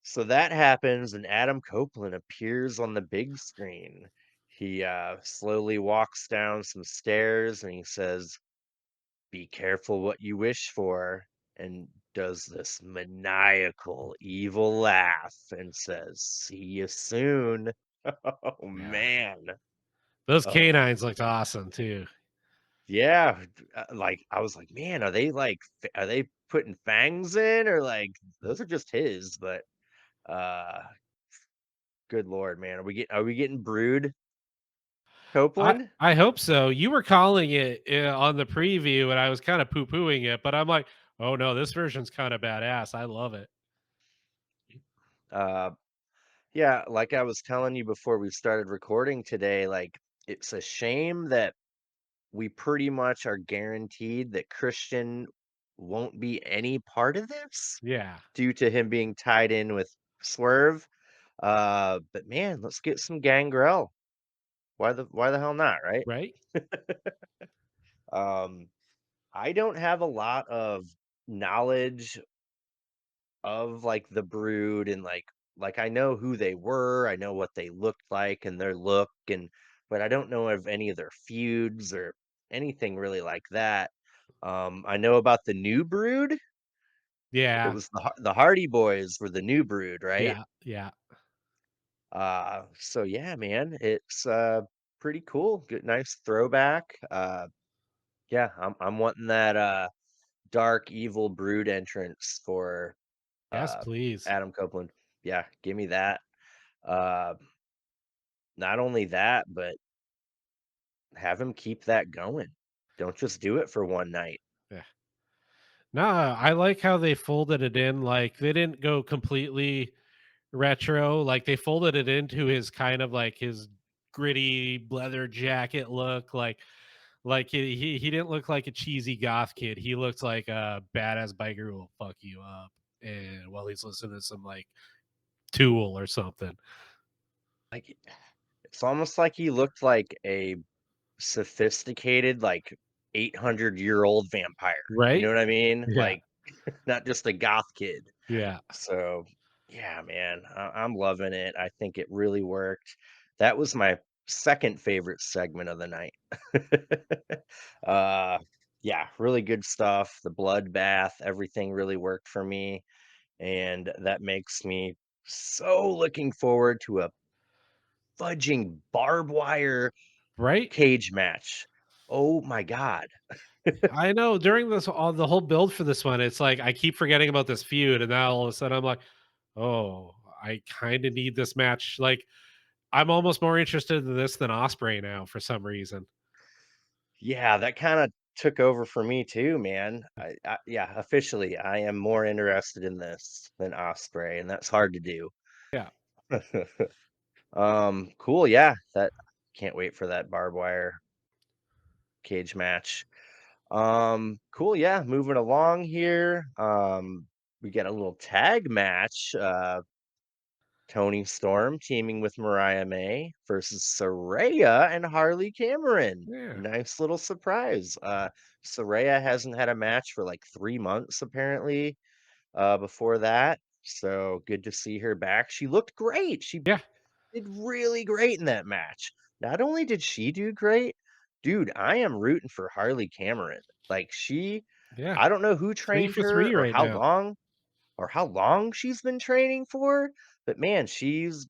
so that happens, and Adam Copeland appears on the big screen. He, slowly walks down some stairs, and he says, "Be careful what you wish for," and does this maniacal, evil laugh and says, "See you soon." Oh, Yeah. man. Those Oh, canines looked awesome too. yeah, like, I was like, "Man, are they putting fangs in, or, like, those are just his?" But, uh, good lord, man. Are we getting Brood Copeland? I hope so. You were calling it on the preview, and I was kind of poo pooing it, but I'm like, oh no, this version's kind of badass. I love it. Uh, yeah, like I was telling you before we started recording today, like, it's a shame that we pretty much are guaranteed that Christian won't be any part of this Yeah. due to him being tied in with Swerve. But man, let's get some Gangrel. why the hell not, right? right? Um, I don't have a lot of knowledge of like the Brood and like I know who they were, I know what they looked like and their look and but I don't know of any of their feuds or anything really like that. I know about the new Brood. It Yeah, was the Hardy Boys were the new Brood, right? yeah, yeah. So yeah, man, it's pretty cool. Good, nice throwback. Yeah, I'm wanting that dark evil Brood entrance for Yes, uh please. Adam Copeland. Yeah, give me that. Uh, Not only that, but have him keep that going. Don't just do it for one night. Yeah. Nah, I like how they folded it in. Like they didn't go completely retro. Like they folded it into his kind of like his gritty leather jacket look. Like he didn't look like a cheesy goth kid. He looked like a badass biker who will fuck you up. And while he's listening to some like Tool or something, Like it's almost like he looked like a sophisticated, like 800-year-old vampire. You know right? what I mean? Yeah, Like not just a goth kid. yeah, So, yeah, man, I'm loving it. I think it really worked. That was my second favorite segment of the night. uh, yeah, really good stuff. The bloodbath, everything really worked for me, and that makes me so looking forward to a fudging barbed wire right. cage match. Oh my god. I know during this all the whole build for this one, it's like I keep forgetting about this feud, and now all of a sudden I'm like, oh, I kind of need this match. Like I'm almost more interested in this than Osprey now for some reason. Yeah, that kinda took over for me too, man. Yeah, officially, I am more interested in this than Osprey, and that's hard to do. Yeah, Cool, yeah, that can't wait for that barbed wire cage match. Cool, yeah, moving along here, we get a little tag match, Tony Storm teaming with Mariah May versus Saraya and Harley Cameron. yeah, Nice little surprise. Saraya hasn't had a match for like 3 months apparently. Before that, so good to see her back. She looked great. She yeah, did really great in that match. Not only did she do great, dude, I am rooting for Harley Cameron. Like yeah. I don't know who Three trained for her three right now. or how long she's been training for, but man, she's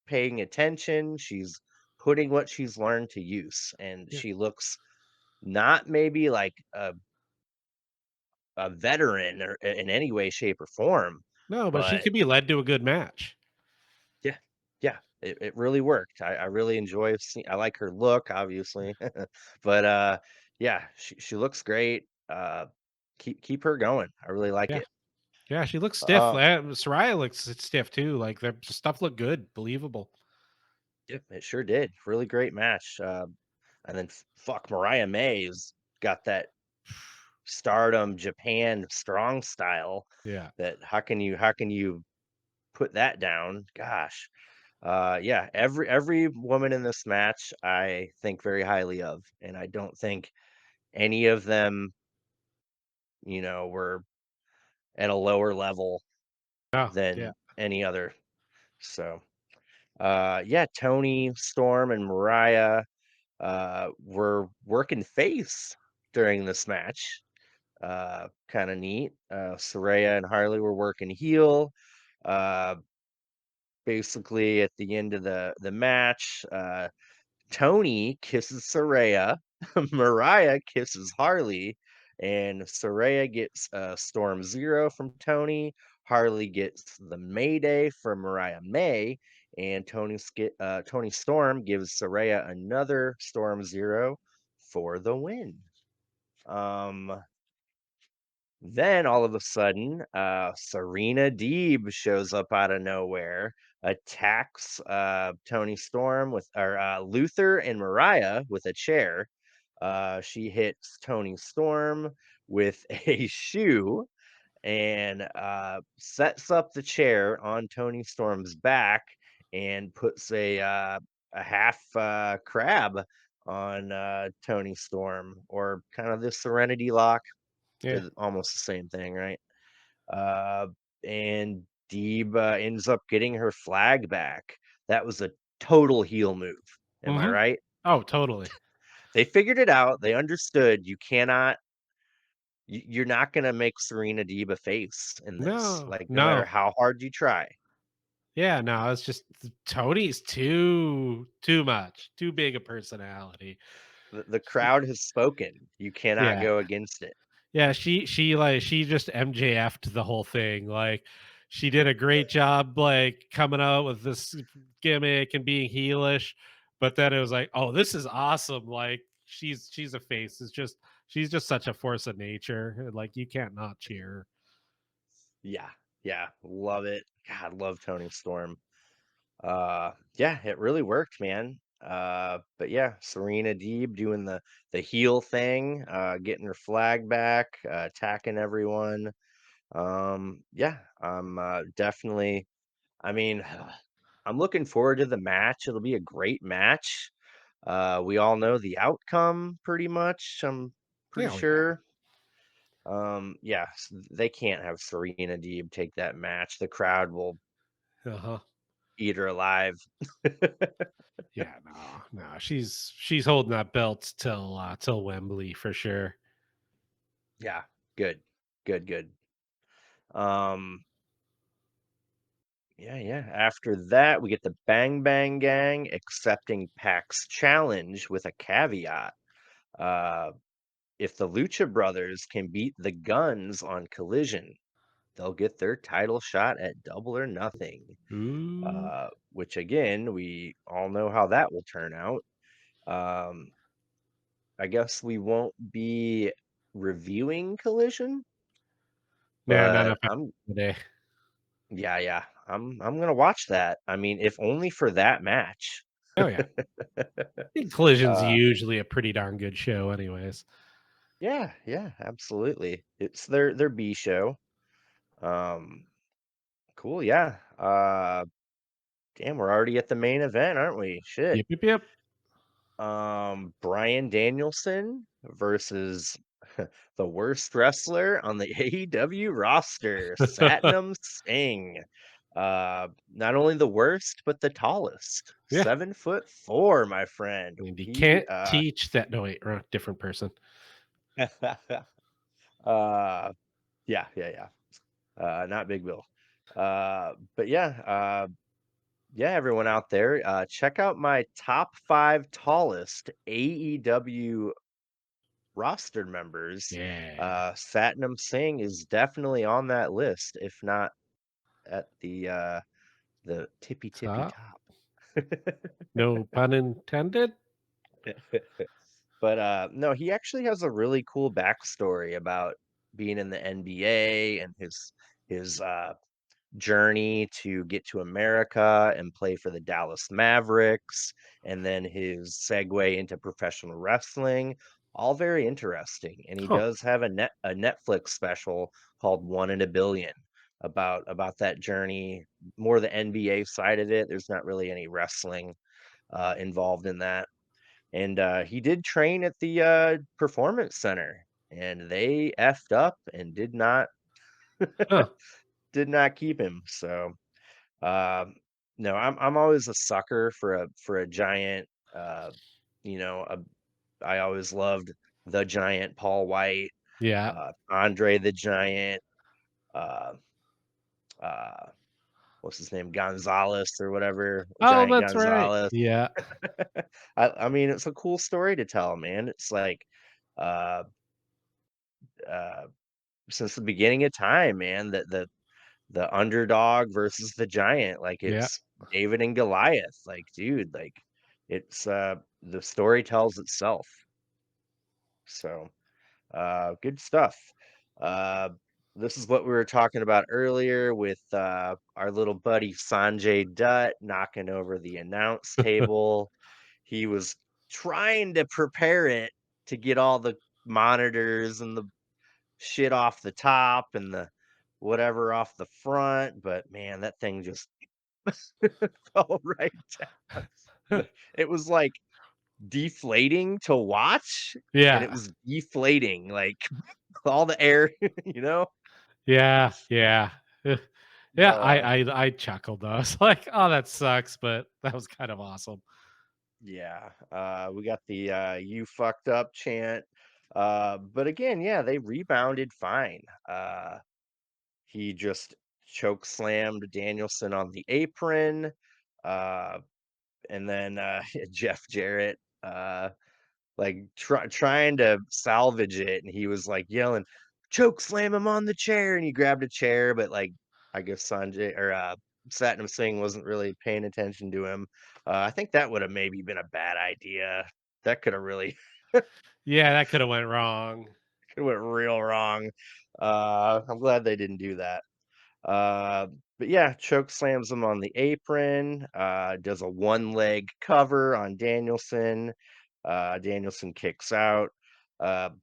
paying attention, she's putting what she's learned to use, and Yeah. she looks not maybe like a veteran or in any way, shape, or form, No, but she but could be led to a good match. yeah, yeah, it really worked. I really enjoy seeing I like her look, obviously, but, yeah, she looks great, keep her going. I really like Yeah. it. Yeah, she looks stiff. Uh, Soraya looks stiff too. Like their stuff looked good, believable. yeah, it sure did. Really great match, and then fuck, Mariah May's got that Stardom Japan strong style Yeah. that how can you put that down? Gosh. Yeah, every woman in this match I think very highly of, and I don't think any of them, were at a lower level Oh, yeah. than any other. So, yeah, Tony, Storm, and Mariah were working face during this match. Kind of neat. Saraya and Harley were working heel. Uh, Basically, at the end of the match, Tony kisses Saraya, Mariah kisses Harley, and Saraya gets Storm Zero from Tony. Harley gets the Mayday from Mariah May, and Tony Storm gives Saraya another Storm Zero for the win. Um, then all of a sudden, Serena Deeb shows up out of nowhere, attacks Tony Storm with or Luther and Mariah with a chair. She hits Tony Storm with a shoe and sets up the chair on Tony Storm's back and puts a a half crab on Tony Storm, or kind of the Serenity Lock. Yeah. They're almost the same thing, right? Uh, and Deeb ends up getting her flag back. That was a total heel move. Am I Mhm. right? Oh, totally. They figured it out. They understood you cannot, you're not going to make Serena Deeb a face in this. No, Like, no matter no. how hard you try. Yeah, no, it's just Tony's too much, too big a personality. The She crowd has spoken. You cannot yeah. go against it. Yeah, she just MJF'd the whole thing, like, she did a great job, like, coming out with this gimmick and being heelish, but then it was like, "Oh, this is awesome," like, she's a face, it's just she's just such a force of nature, like, you can't not cheer her. Yeah, yeah, love it. God, love Tony Storm. Yeah, it really worked, man. But yeah, Serena Deeb doing the heel thing, getting her flag back, attacking everyone. Yeah, I'm definitely. I mean, I'm looking forward to the match. It'll be a great match. We all know the outcome pretty much. I'm pretty Yeah, oh, yeah. sure. Yeah, they can't have Serena Deeb take that match. The crowd will Uh-huh. eat her alive. Yeah, no, no, she's holding that belt till Wembley for sure. Yeah, good, good, good. Um, yeah, yeah. After that, we get the Bang Bang Gang accepting Pac's challenge with a caveat. Uh, if the Lucha Brothers can beat the Guns on Collision, they'll get their title shot at Double or Nothing. Ooh. Which again, we all know how that will turn out. Um, I guess we won't be reviewing Collision, Yeah, not but enough today. yeah, yeah, I'm gonna watch that. I mean, if only for that match. Oh, yeah. I think Collision's uh, usually a pretty darn good show anyways. yeah, yeah, absolutely. It's their B show. Um, cool, yeah. Damn, we're already at the main event, aren't we? Shit. Yep, yep, yep. Brian Danielson versus the worst wrestler on the AEW roster, Satnam Singh. Not only the worst, but the tallest. Yeah. 7'4", my friend. And you He can't teach that no, wait, different person. uh yeah, yeah, yeah. Not Big Bill. But yeah, yeah, everyone out there, check out my top 5 tallest AEW roster members. Yeah. Satnam Singh is definitely on that list, if not at the tippy tippy So, top. no pun intended? But no, he actually has a really cool backstory about being in the NBA and his journey to get to America and play for the Dallas Mavericks, and then his segue into professional wrestling. All very interesting. And he Huh. does have a Netflix special called One in a Billion about that journey, more the NBA side of it. There's not really any wrestling involved in that. And he did train at the performance center, and they effed up and Huh. did not keep him. So um, no, I'm always a sucker for a giant. You know, I always loved the giant Paul White, Yeah. Andre the Giant, uh, uh, what's his name, Gonzalez or whatever, Oh, Giant that's right. Gonzalez. Yeah. I mean, it's a cool story to tell, man. It's like uh, uh, since the beginning of time, man, that the underdog versus the giant, like, Yeah. it's David and Goliath, like, dude, like, it's, the story tells itself. So, good stuff. Uh, this is what we were talking about earlier with, our little buddy Sanjay Dutt knocking over the announce table. He was trying to prepare it to get all the monitors and the shit off the top and the whatever off the front, but man, that thing just fell right down. It was, like, deflating to watch, and it Yeah. was deflating, like, all the air, you know? Yeah, yeah. Yeah, Uh, I chuckled though. I was like, "Oh, that sucks," but that was kind of awesome. yeah, we got the, "You fucked up" chant, but again, yeah, they rebounded fine. He just choke slammed Danielson on the apron, uh, and then, Jeff Jarrett, like, trying to salvage it, and he was, like, yelling, "Choke slam him on the chair," and he grabbed a chair, but, like, I guess Sanjay or, Satnam Singh wasn't really paying attention to him. I think that would've maybe been a bad idea. That coulda really Yeah, that coulda went wrong. coulda went real wrong. I'm glad they didn't do that. Uh, but yeah, choke slams him on the apron, does a one leg cover on Danielson. Danielson kicks out.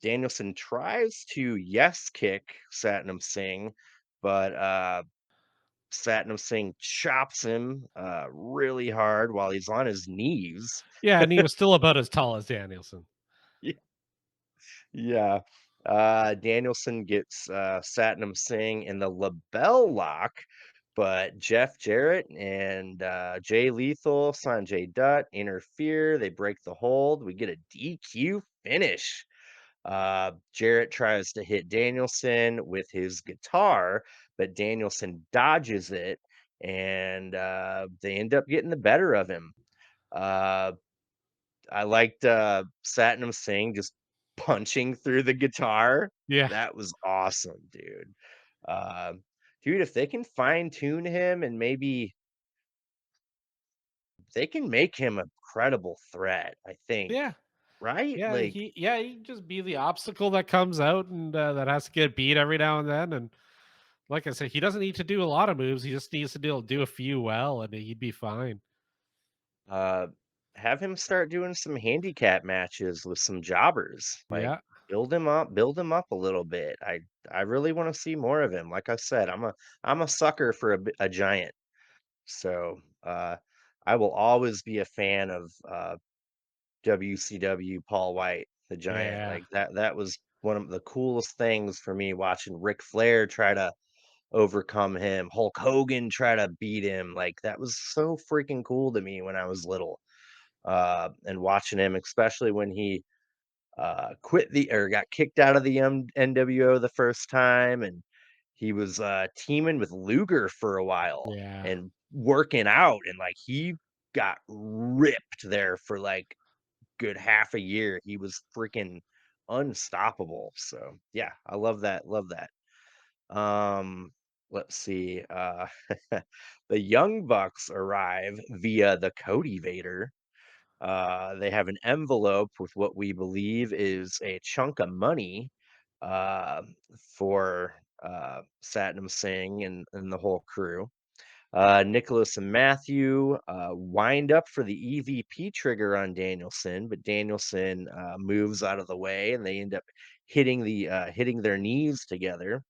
Danielson tries to yes kick Satnam Singh, but Satnam Singh chops him really hard while he's on his knees. Yeah, and he was still about as tall as Danielson. Yeah. Danielson gets Satnam Singh in the LaBelle lock, but Jeff Jarrett and Jay Lethal, Sanjay Dutt interfere. They break the hold. We get a DQ finish. Jarrett tries to hit Danielson with his guitar, but Danielson dodges it, and they end up getting the better of him. Uh, I liked, Satnam Singh just punching through the guitar. Yeah. That was awesome, dude. Dude, if they can fine tune him and maybe they can make him a credible threat, I think, Yeah. right? Like, He can just be the obstacle that comes out and, that has to get beat every now and then, and like I said, he doesn't need to do a lot of moves, he just needs to do a few well, and he'd be fine. uh, have him start doing some handicap matches with some jobbers. Like, Yeah. build him up a little bit. I really wanna see more of him. Like I said, I'm a sucker for a giant. So, I will always be a fan of, WCW Paul White, the Giant. Yeah. Like, that was one of the coolest things for me watching Ric Flair try to overcome him, Hulk Hogan try to beat him, like, that was so freaking cool to me when I was little, and watching him, especially when he quit the or got kicked out of the NWO the first time, and he was teaming with Luger for a while Yeah. and working out, and like he got ripped there for like good half a year. He was freaking unstoppable. So yeah, I love that. Love that. Um, let's see. The Young Bucks arrive via the Cody Vader. They have an envelope with what we believe is a chunk of money uh, for Satnam Singh and the whole crew. Nicholas and Matthew wind up for the EVP trigger on Danielson, but Danielson moves out of the way, and they end up hitting their knees together.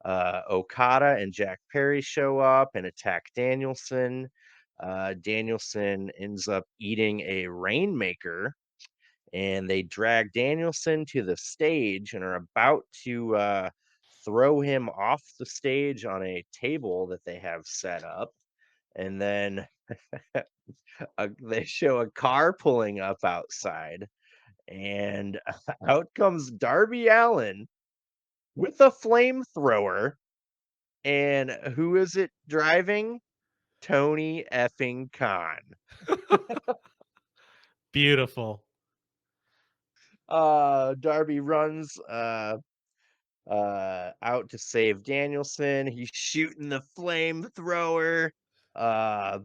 Okada and Jack Perry show up and attack Danielson. Danielson ends up eating a rainmaker, and they drag Danielson to the stage and are about to throw him off the stage on a table that they have set up. And then they show a car pulling up outside, and out comes Darby Allen with a flamethrower. And who is it driving? Tony effing Khan. Beautiful. Darby runs out to save Danielson. He's shooting the flamethrower. Uh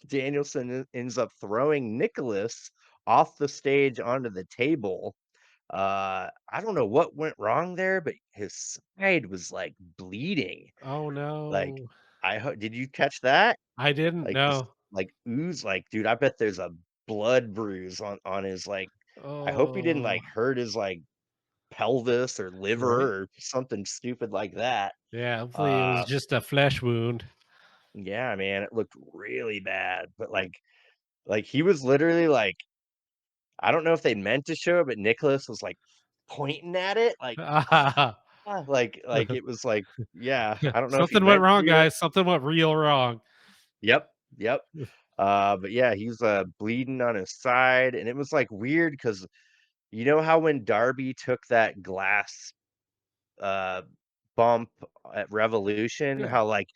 Danielson ends up throwing Nicholas off the stage onto the table. I don't know what went wrong there, but his side was like bleeding. Oh, Like, no. did you catch that? I didn't Like, just, know. like, ooze, like, dude, I bet there's a blood bruise on his, like I hope he didn't, Oh, like, hurt his, like, pelvis or right? liver or something stupid like that. Yeah, hopefully it was Uh, just a flesh wound. Yeah, man, it looked really bad, but, like, he was literally, like I don't know if they meant to show it, but Nicholas was, like, pointing at it, like, like, it was like yeah, I don't know if he Something went meant wrong, to or guys. Something went real wrong. Yep, yep. But yeah, he's, bleeding on his side, and it was, like, weird because you know how when Darby took that glass, uh, bump at Revolution, Yeah. how, like,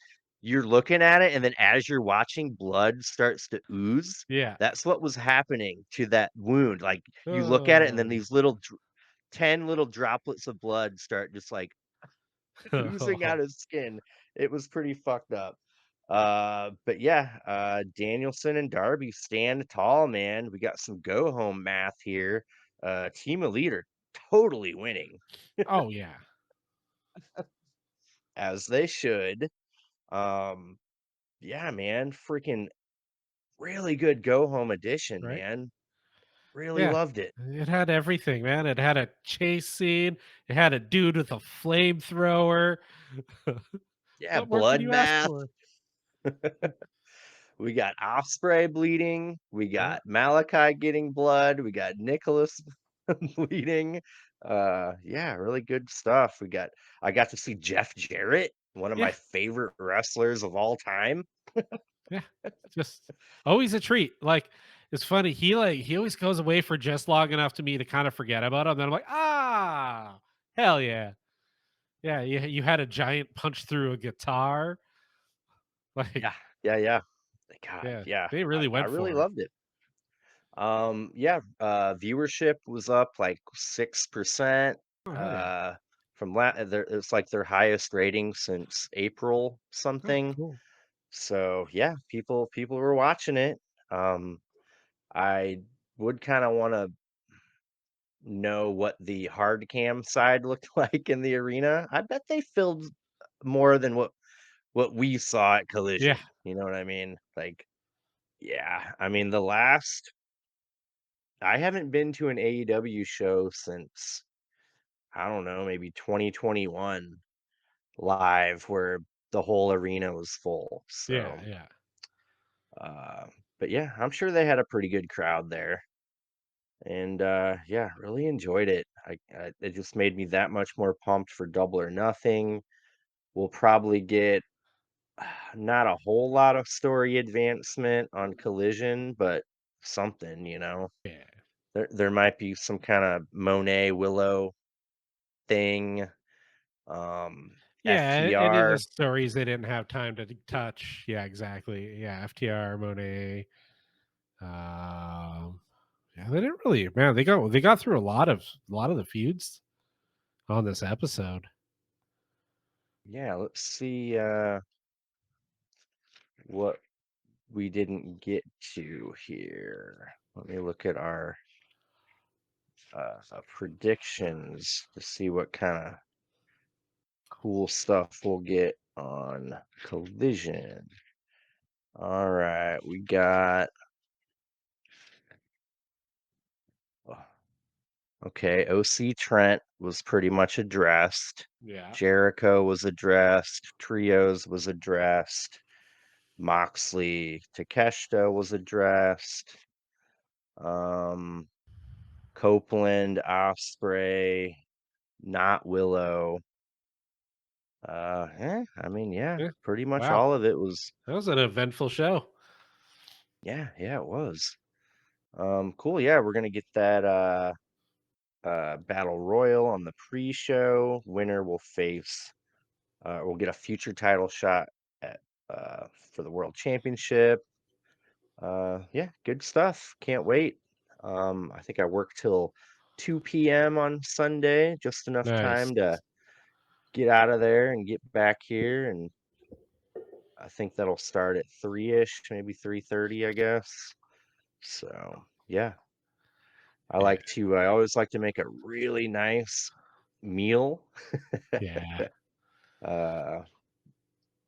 you're looking at it, and then as you're watching, blood starts to ooze? Yeah. That's what was happening to that wound, like, you look at it, and then Oh. these little 10 little droplets of blood start just, like, oozing out his skin. It was pretty fucked up. But yeah, Danielson and Darby stand tall, man. We got some go home math here. Team Elite are totally winning Oh, yeah. as they should. Um, yeah, man, freaking really good go home edition, Right? man. Really Yeah. loved it. It had everything, man. It had a chase scene. It had a dude with a flamethrower. Yeah, What more could you ask bloodbath. for? We got Osprey bleeding. We Yeah. got Malachi getting blood. We got Nicholas bleeding. Yeah, really good stuff. I got to see Jeff Jarrett, one of Yeah. my favorite wrestlers of all time. Yeah. Just always a treat. Like, it's funny. He always goes away for just long enough to me to kind of forget about him. Then I'm like, ah, hell yeah. Yeah. You had a giant punch through a guitar. Like, Yeah, yeah, yeah. God, yeah, yeah. they I, really I went really for it. loved it. Yeah, viewership was up like 6%. Oh, hell yeah. Uh, it's like their highest rating since April Oh, something. cool. So yeah, people were watching it. Um, I would kind of want to know what the hard cam side looked like in the arena. I bet they filled more than what we saw at Yeah. Collision. You know what I mean? Like, yeah. I mean, the last I haven't been to an AEW show since I don't know, maybe 2021 live where the whole arena was full. Yeah. So, Yeah. uh, but yeah, I'm sure they had a pretty good crowd there. And yeah, really enjoyed it. It just made me that much more pumped for Double or Nothing. We'll probably get not a whole lot of story advancement on Collision, but something, you know. Yeah. There might be some kind of Monet Willow thing. Yeah, any of the FTR. stories they didn't have time to touch. Yeah, exactly. Yeah, FTR, Monet. Um, yeah, they didn't really. Man, they got through a lot of the feuds on this episode. Yeah, let's see what we didn't get to here. Let me look at our predictions to see what kind of cool stuff we'll get on Collision. All right, we got oh, okay. OC Trent was pretty much addressed. Yeah, Jericho was addressed. Trios was addressed. Moxley Takeshita was addressed. Um, Copeland, Osprey, not Willow. I mean, yeah, yeah. pretty much Wow, all of it was that was an eventful show. yeah, yeah, it was. Cool. Yeah, we're gonna get that battle royal on the pre-show. Winner will face we'll get a future title shot at for the world championship. Yeah, good stuff. Can't wait. I think I work till 2 p.m. on Sunday, just enough Nice. time to get out of there and get back here. And I think that'll start at 3-ish, maybe 3:30, I guess. So yeah, Yeah, I always like to make a really nice meal. yeah, uh,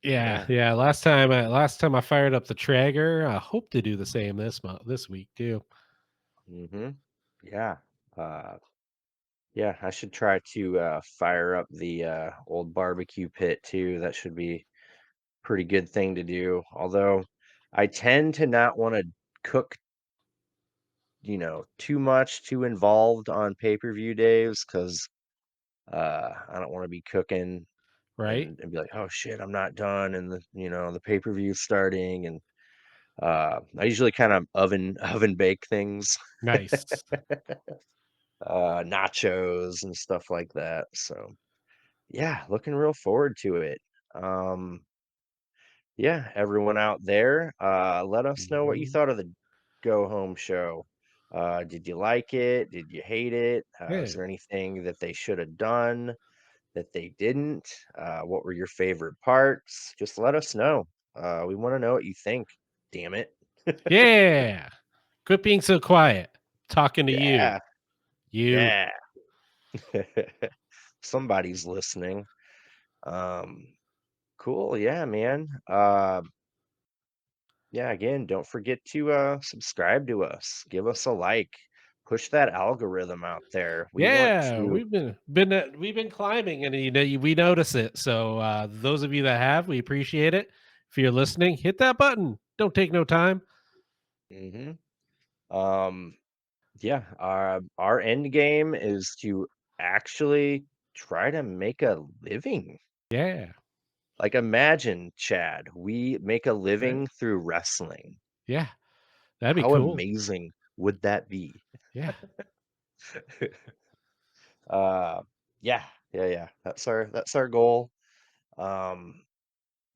yeah, yeah. yeah. Last time I fired up the Traeger. I hope to do the same this week too. hmm Yeah. Uh, yeah, I should try to fire up the old barbecue pit too. That should be pretty good thing to do. Although I tend to not want to cook, too much, too involved on pay-per-view days because I don't want to be cooking right? and be like, oh shit, I'm not done, and the pay-per-view's starting, and I usually kind of oven bake things, Nice. nachos and stuff like that. So yeah, looking real forward to it. Um, yeah, everyone out there, let us know what you Mhm. thought of the go home show. Did you like it? Did you hate it? Is Yeah. there anything that they should have done that they didn't? What were your favorite parts? Just let us know. We want to know what you think. Damn it. Yeah. Quit being so quiet. Talking to you. Yeah. You. Yeah. Somebody's listening. Um, cool. Yeah, man. Yeah, again, don't forget to subscribe to us. Give us a like. Push that algorithm out there. We want Yeah, to. we've been climbing, and we notice it. So those of you that have, we appreciate it. If you're listening, hit that button. Don't take no time. Mhm. Um, yeah, our end game is to actually try to make a living. Yeah. Like, imagine, Chad, we make a Right. living through wrestling. Yeah. That'd be How cool. amazing would that be? Yeah. Uh, yeah, yeah. That's our goal. Um,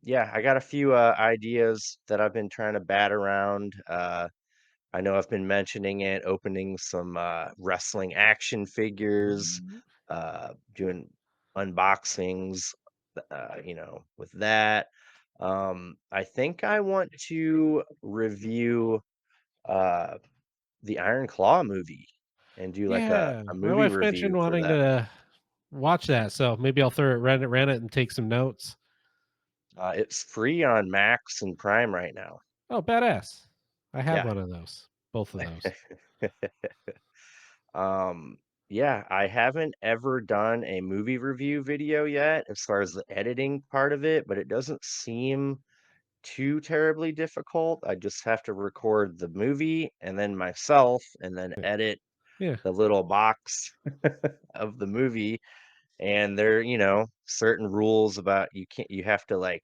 yeah, I got a few ideas that I've been trying to bat around. I know I've been mentioning it, opening some wrestling action figures, Mhm. doing unboxings, with that. I think I want to review uh, the Iron Claw movie and do like a, Yeah. a My movie wife mentioned review for wanting that. to watch that, so maybe I'll throw it, rent it, and take some notes. It's free on Max and Prime right now. Oh, badass! I have Yeah. one of those. Both of those. Um, yeah, I haven't ever done a movie review video yet as far as the editing part of it, but it doesn't seem too terribly difficult. I just have to record the movie and then myself and then Yeah. edit Yeah. the little box of the movie. And there, certain rules about you have to like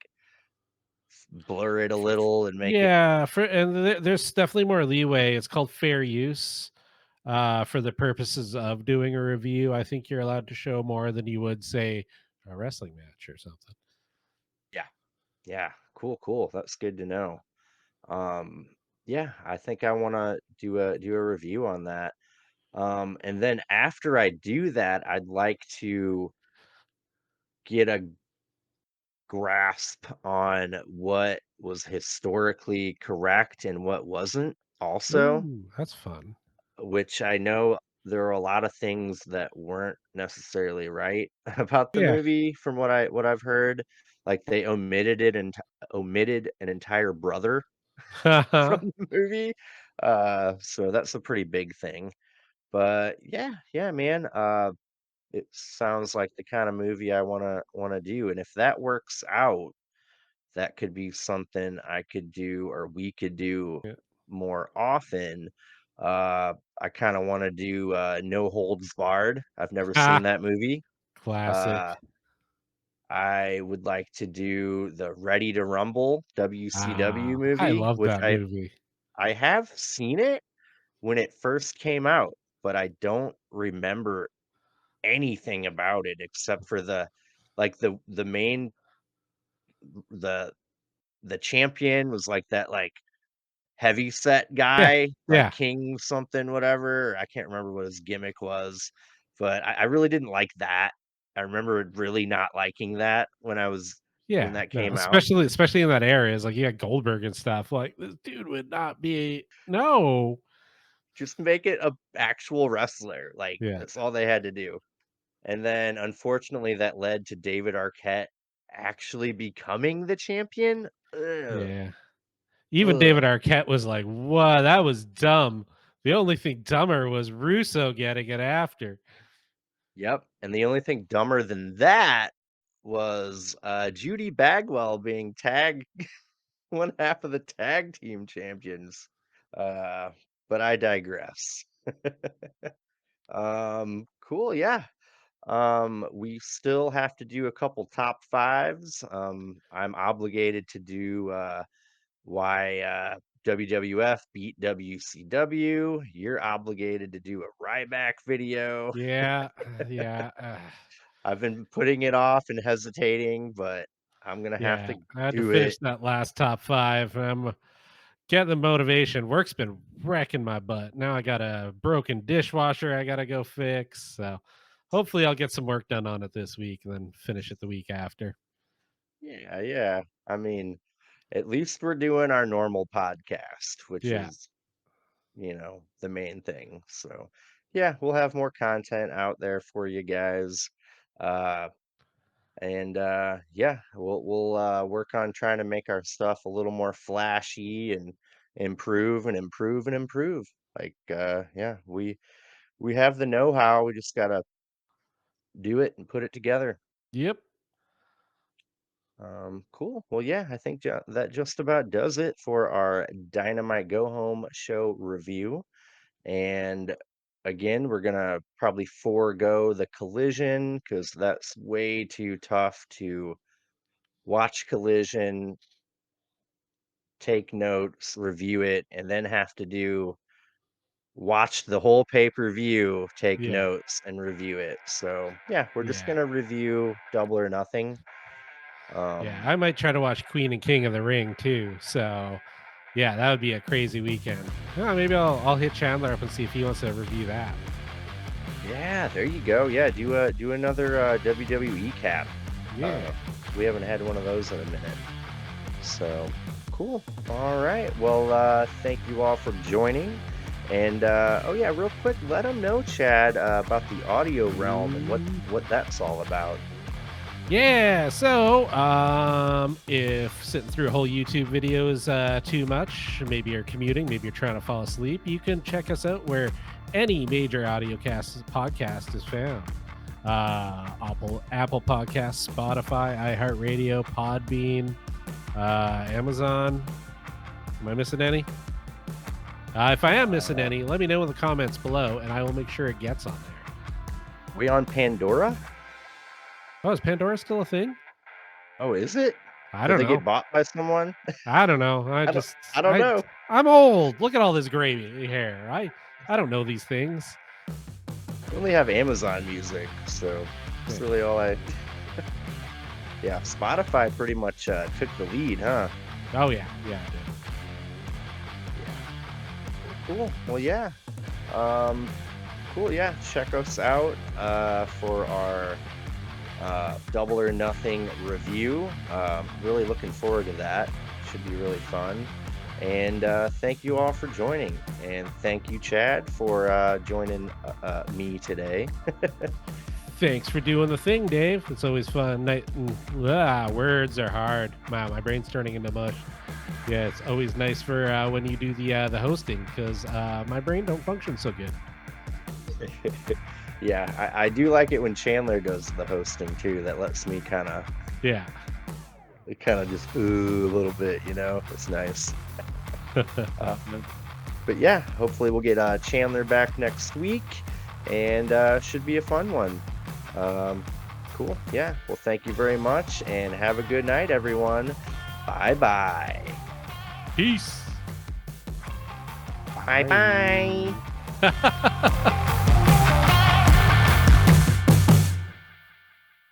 blur it a little and make it. Yeah, there's definitely more leeway. It's called fair use. For the purposes of doing a review, I think you're allowed to show more than you would say a wrestling match or something. Yeah. Yeah. Cool, cool. That's good to know. Um, yeah, I think I want to do a review on that. And then after I do that, I'd like to get a grasp on what was historically correct and what wasn't also, Ooh, that's fun. which I know there are a lot of things that weren't necessarily right about the Yeah. movie from what I've heard. Like they omitted an entire brother from the movie. So that's a pretty big thing. But yeah, yeah, man. It sounds like the kind of movie I wanna do. And if that works out, that could be something I could do or we could do Yeah. more often. I kind of want to do No Holds Barred. I've never seen Ha! that movie. Uh, Classic. I would like to do the Ready to Rumble WCW I movie, love which that I movie. I have seen it when it first came out, but I don't remember anything about it except for the main the the champion was like that like heavy set Yeah. guy, like Yeah. King something, whatever. I can't remember what his gimmick was, but I really didn't like that. I remember really not liking that when Yeah. that No, came out. especially in that area. It's like you got Goldberg and stuff. Like this dude would not be no. Just make it a actual wrestler. Like Yeah. that's all they had to do. And then unfortunately that led to David Arquette actually becoming the champion. Ugh. Yeah. Even David Ugh. Arquette was like, "What? That was dumb." The only thing dumber was Russo getting it after. Yep. And the only thing dumber than that was Judy Bagwell being tag one half of the tag team champions. Uh, but I digress. Cool, yeah. We still have to do a couple top fives. I'm obligated to do why WWF beat WCW. You're obligated to do a Ryback video. Yeah, yeah, I've been putting it off and hesitating, but I'm gonna have yeah. to I had to do finish it. that last top 5. I'm getting the motivation. Work's been wrecking my butt. Now I got a broken dishwasher I gotta go fix, so hopefully I'll get some work done on it this week and then finish it the week after. Yeah, yeah. I mean, at least we're doing our normal podcast, which Yeah. is, the main thing. So, yeah, we'll have more content out there for you guys. Uh, and yeah, we'll work on trying to make our stuff a little more flashy and improve and improve and improve. Like, yeah, we have the know-how. We just gotta do it and put it together. Yep. Cool. Well, yeah, I think that just about does it for our Dynamite Go Home show review. And again, we're gonna probably forego the Collision because that's way too tough to watch Collision, take notes, review it, and then have to watch the whole pay-per-view, take Yeah. notes, and review it. So yeah, we're just Yeah. gonna review Double or Nothing. Yeah. Um, I might try to watch Queen and King of the Ring too. So yeah, that would be a crazy weekend. Maybe I'll hit Chandler up and see if he wants to review that. Yeah, there you go. Yeah, do another WWE cap. Yeah. Uh, we haven't had one of those in a minute. So cool. All right. Well, thank you all for joining. And oh yeah, real quick, let them know, Chad, about the audio realm and what that's all about. Yeah, so if sitting through a whole YouTube video is too much, maybe you're commuting, maybe you're trying to fall asleep, you can check us out where any major audio podcast is found. Apple Podcasts, Spotify, iHeartRadio, Podbean, Amazon. Am I missing any? If I am missing any, let me know in the comments below, and I will make sure it gets on there. We on Pandora? Oh, is Pandora still a thing? Oh, is it? I Did don't they know. get bought by someone? I don't know. I don't know. I'm old. Look at all this gray hair. I don't know these things. We only have Amazon Music, so Yeah. that's really all I. Yeah, Spotify pretty much took the lead, huh? Oh yeah, yeah. I did. Cool. Well, yeah. Um, cool. Yeah. Check us out for our Double or Nothing review. Really looking forward to that. Should be really fun. And thank you all for joining. And thank you, Chad, for joining me today. Thanks for doing the thing, Dave. It's always fun. Words are hard. Wow, my brain's turning into mush. Yeah, it's always nice for when you do the hosting because my brain don't function so good. Yeah, I do like it when Chandler does the hosting too. That lets me Yeah. just ooh a little bit, It's nice. Um, but yeah, hopefully we'll get Chandler back next week, and should be a fun one. Cool. Yeah. Well, thank you very much, and have a good night, everyone. Bye bye. Peace. Bye bye. Bye.